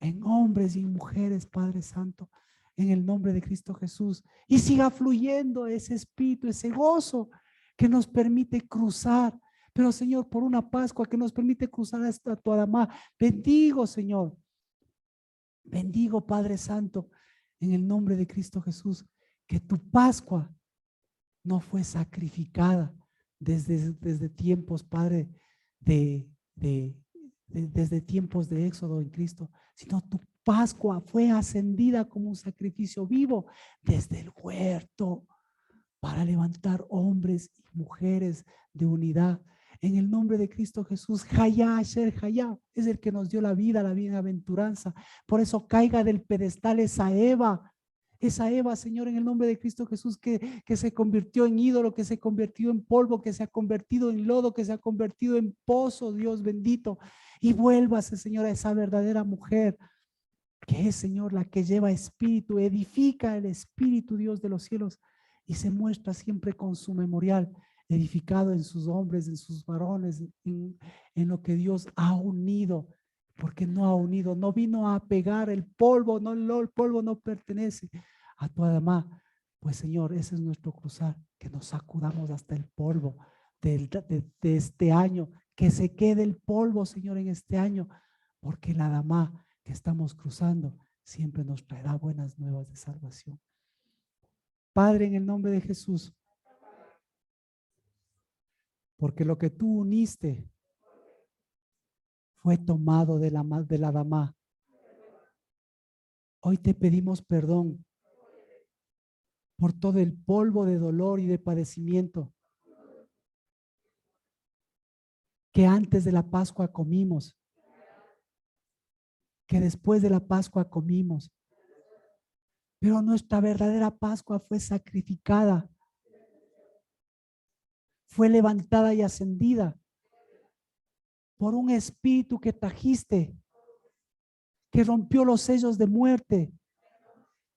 en hombres y en mujeres, Padre Santo, en el nombre de Cristo Jesús, y siga fluyendo ese espíritu, ese gozo que nos permite cruzar. Pero, Señor, por una Pascua que nos permite cruzar hasta tu Adamá, bendigo, Señor, bendigo, Padre Santo, en el nombre de Cristo Jesús, que tu Pascua no fue sacrificada desde tiempos, Padre, desde tiempos de Éxodo en Cristo, sino tu Pascua fue ascendida como un sacrificio vivo desde el huerto para levantar hombres y mujeres de unidad. En el nombre de Cristo Jesús, Hayá, Asher, Hayá, es el que nos dio la vida, la bienaventuranza. Por eso caiga del pedestal esa Eva, Señor, en el nombre de Cristo Jesús, que se convirtió en ídolo, que se convirtió en polvo, que se ha convertido en lodo, que se ha convertido en pozo, Dios bendito. Y vuélvase, Señor, a esa verdadera mujer, que es, Señor, la que lleva espíritu, edifica el espíritu, Dios de los cielos, y se muestra siempre con su memorial, edificado en sus hombres, en sus varones, en lo que Dios ha unido, porque no ha unido, no vino a pegar el polvo, no, el polvo no pertenece a tu Adamá. Pues, Señor, ese es nuestro cruzar, que nos sacudamos hasta el polvo de este año, que se quede el polvo, Señor, en este año, porque la Adamá que estamos cruzando siempre nos traerá buenas nuevas de salvación. Padre, en el nombre de Jesús, porque lo que tú uniste fue tomado de la Adamá. Hoy te pedimos perdón por todo el polvo de dolor y de padecimiento que antes de la Pascua comimos, que después de la Pascua comimos. Pero nuestra verdadera Pascua fue sacrificada, fue levantada y ascendida por un espíritu que trajiste, que rompió los sellos de muerte,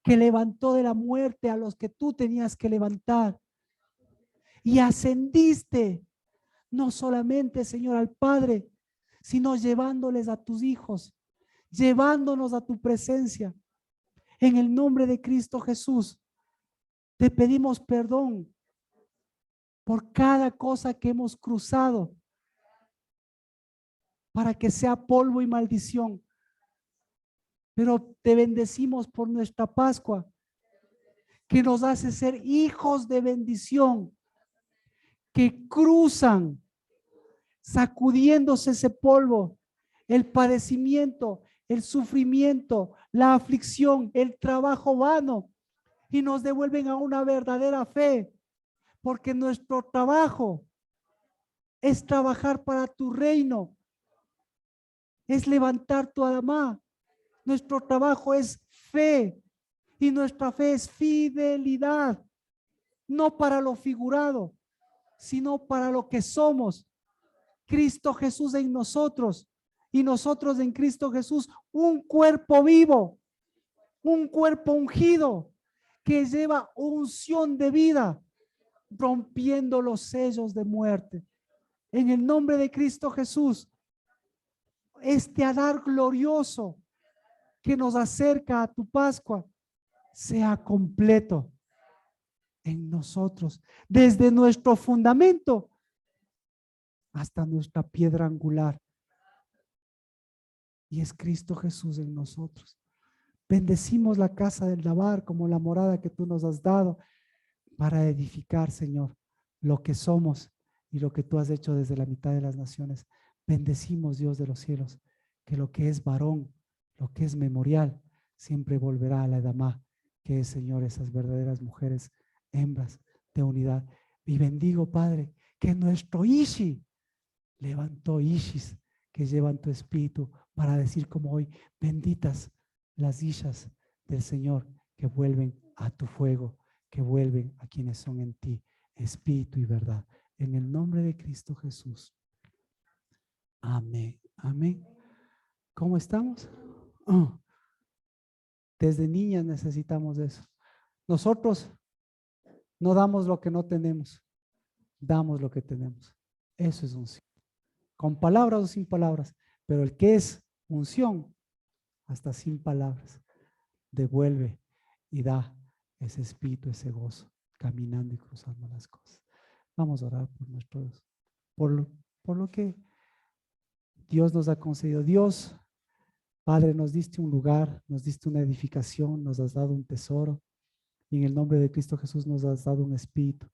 que levantó de la muerte a los que tú tenías que levantar. Y ascendiste, no solamente, Señor, al Padre, sino llevándoles a tus hijos, llevándonos a tu presencia. En el nombre de Cristo Jesús, te pedimos perdón por cada cosa que hemos cruzado para que sea polvo y maldición. Pero te bendecimos por nuestra Pascua, que nos hace ser hijos de bendición, que cruzan sacudiéndose ese polvo, el padecimiento, el sufrimiento, la aflicción, el trabajo vano, y nos devuelven a una verdadera fe, porque nuestro trabajo es trabajar para tu reino, es levantar tu Adamá. Nuestro trabajo es fe, y nuestra fe es fidelidad, no para lo figurado, sino para lo que somos. Cristo Jesús en nosotros y nosotros en Cristo Jesús, un cuerpo vivo, un cuerpo ungido que lleva unción de vida, rompiendo los sellos de muerte. En el nombre de Cristo Jesús, este Adar glorioso que nos acerca a tu Pascua sea completo en nosotros, desde nuestro fundamento hasta nuestra piedra angular. Y es Cristo Jesús en nosotros. Bendecimos la casa del lavar como la morada que tú nos has dado para edificar, Señor, lo que somos y lo que tú has hecho desde la mitad de las naciones. Bendecimos, Dios de los cielos, que lo que es varón, lo que es memorial, siempre volverá a la Edamá, que es, Señor, esas verdaderas mujeres, hembras de unidad. Y bendigo, Padre, que nuestro Ishi levantó Ishis que llevan tu espíritu para decir como hoy, benditas las Ishas del Señor que vuelven a tu fuego, que vuelven a quienes son en ti, espíritu y verdad. En el nombre de Cristo Jesús. Amén. Amén. ¿Cómo estamos? Desde niñas necesitamos eso. Nosotros no damos lo que no tenemos, damos lo que tenemos. Eso es unción. Con palabras o sin palabras, pero el que es unción, hasta sin palabras, devuelve y da ese espíritu, ese gozo, caminando y cruzando las cosas. Vamos a orar por nuestros, por lo que Dios nos ha concedido. Dios, Padre, nos diste un lugar, nos diste una edificación, nos has dado un tesoro y en el nombre de Cristo Jesús nos has dado un espíritu.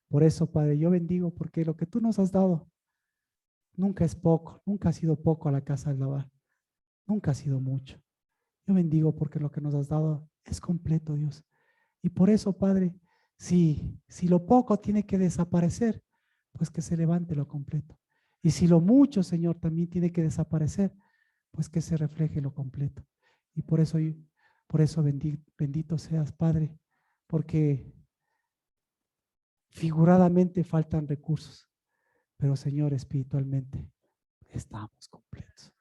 Por eso, Padre, yo bendigo porque lo que tú nos has dado nunca es poco, nunca ha sido poco a la casa del lavar, nunca ha sido mucho. Yo bendigo porque lo que nos has dado es completo, Dios. Y por eso, Padre, si lo poco tiene que desaparecer, pues que se levante lo completo. Y si lo mucho, Señor, también tiene que desaparecer, pues que se refleje lo completo. Y por eso bendito seas, Padre, porque figuradamente faltan recursos, pero Señor, espiritualmente estamos completos.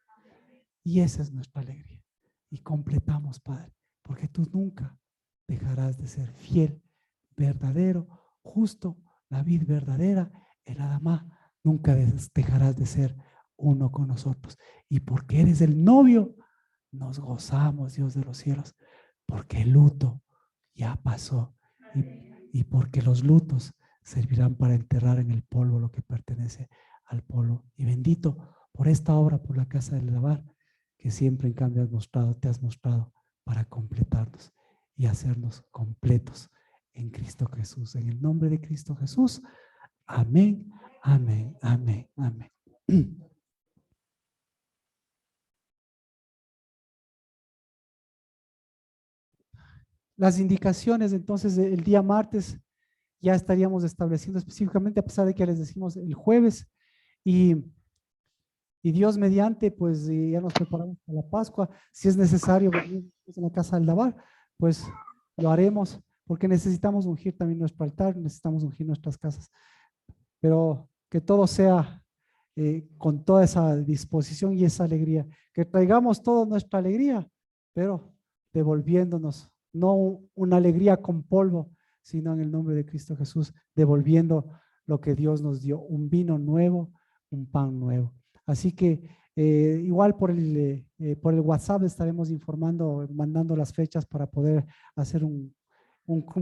Y esa es nuestra alegría. Y completamos, Padre, porque tú nunca dejarás de ser fiel, verdadero, justo, la vid verdadera, el Adamá, nunca dejarás de ser uno con nosotros. Y porque eres el novio, nos gozamos, Dios de los cielos, porque el luto ya pasó y porque los lutos servirán para enterrar en el polvo lo que pertenece al polvo. Y bendito por esta obra, por la casa del lavar, que siempre en cambio te has mostrado para completarnos y hacernos completos en Cristo Jesús. En el nombre de Cristo Jesús. Amén, amén, amén, amén. Las indicaciones, entonces, el día martes ya estaríamos estableciendo específicamente, a pesar de que les decimos el jueves, y Dios mediante, pues ya nos preparamos para la Pascua. Si es necesario venir en la casa del lavar, pues lo haremos, porque necesitamos ungir también nuestro altar, necesitamos ungir nuestras casas. Pero que todo sea con toda esa disposición y esa alegría, que traigamos toda nuestra alegría, pero devolviéndonos, no una alegría con polvo, sino en el nombre de Cristo Jesús, devolviendo lo que Dios nos dio, un vino nuevo, un pan nuevo. Así que igual por el WhatsApp estaremos informando, mandando las fechas para poder hacer un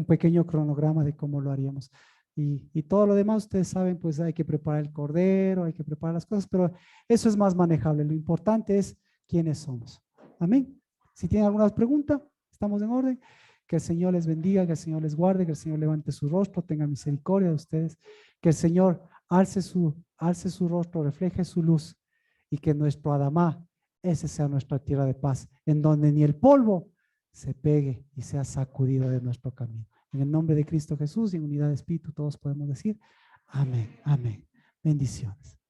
pequeño cronograma de cómo lo haríamos. Y todo lo demás, ustedes saben, pues hay que preparar el cordero, hay que preparar las cosas, pero eso es más manejable. Lo importante es quiénes somos. Amén. Si tienen alguna pregunta, estamos en orden. Que el Señor les bendiga, que el Señor les guarde, que el Señor levante su rostro, tenga misericordia de ustedes, que el Señor alce su rostro, refleje su luz y que nuestro Adamá, ese sea nuestra tierra de paz, en donde ni el polvo se pegue y sea sacudido de nuestro camino. En el nombre de Cristo Jesús y en unidad de espíritu todos podemos decir amén, amén. Bendiciones.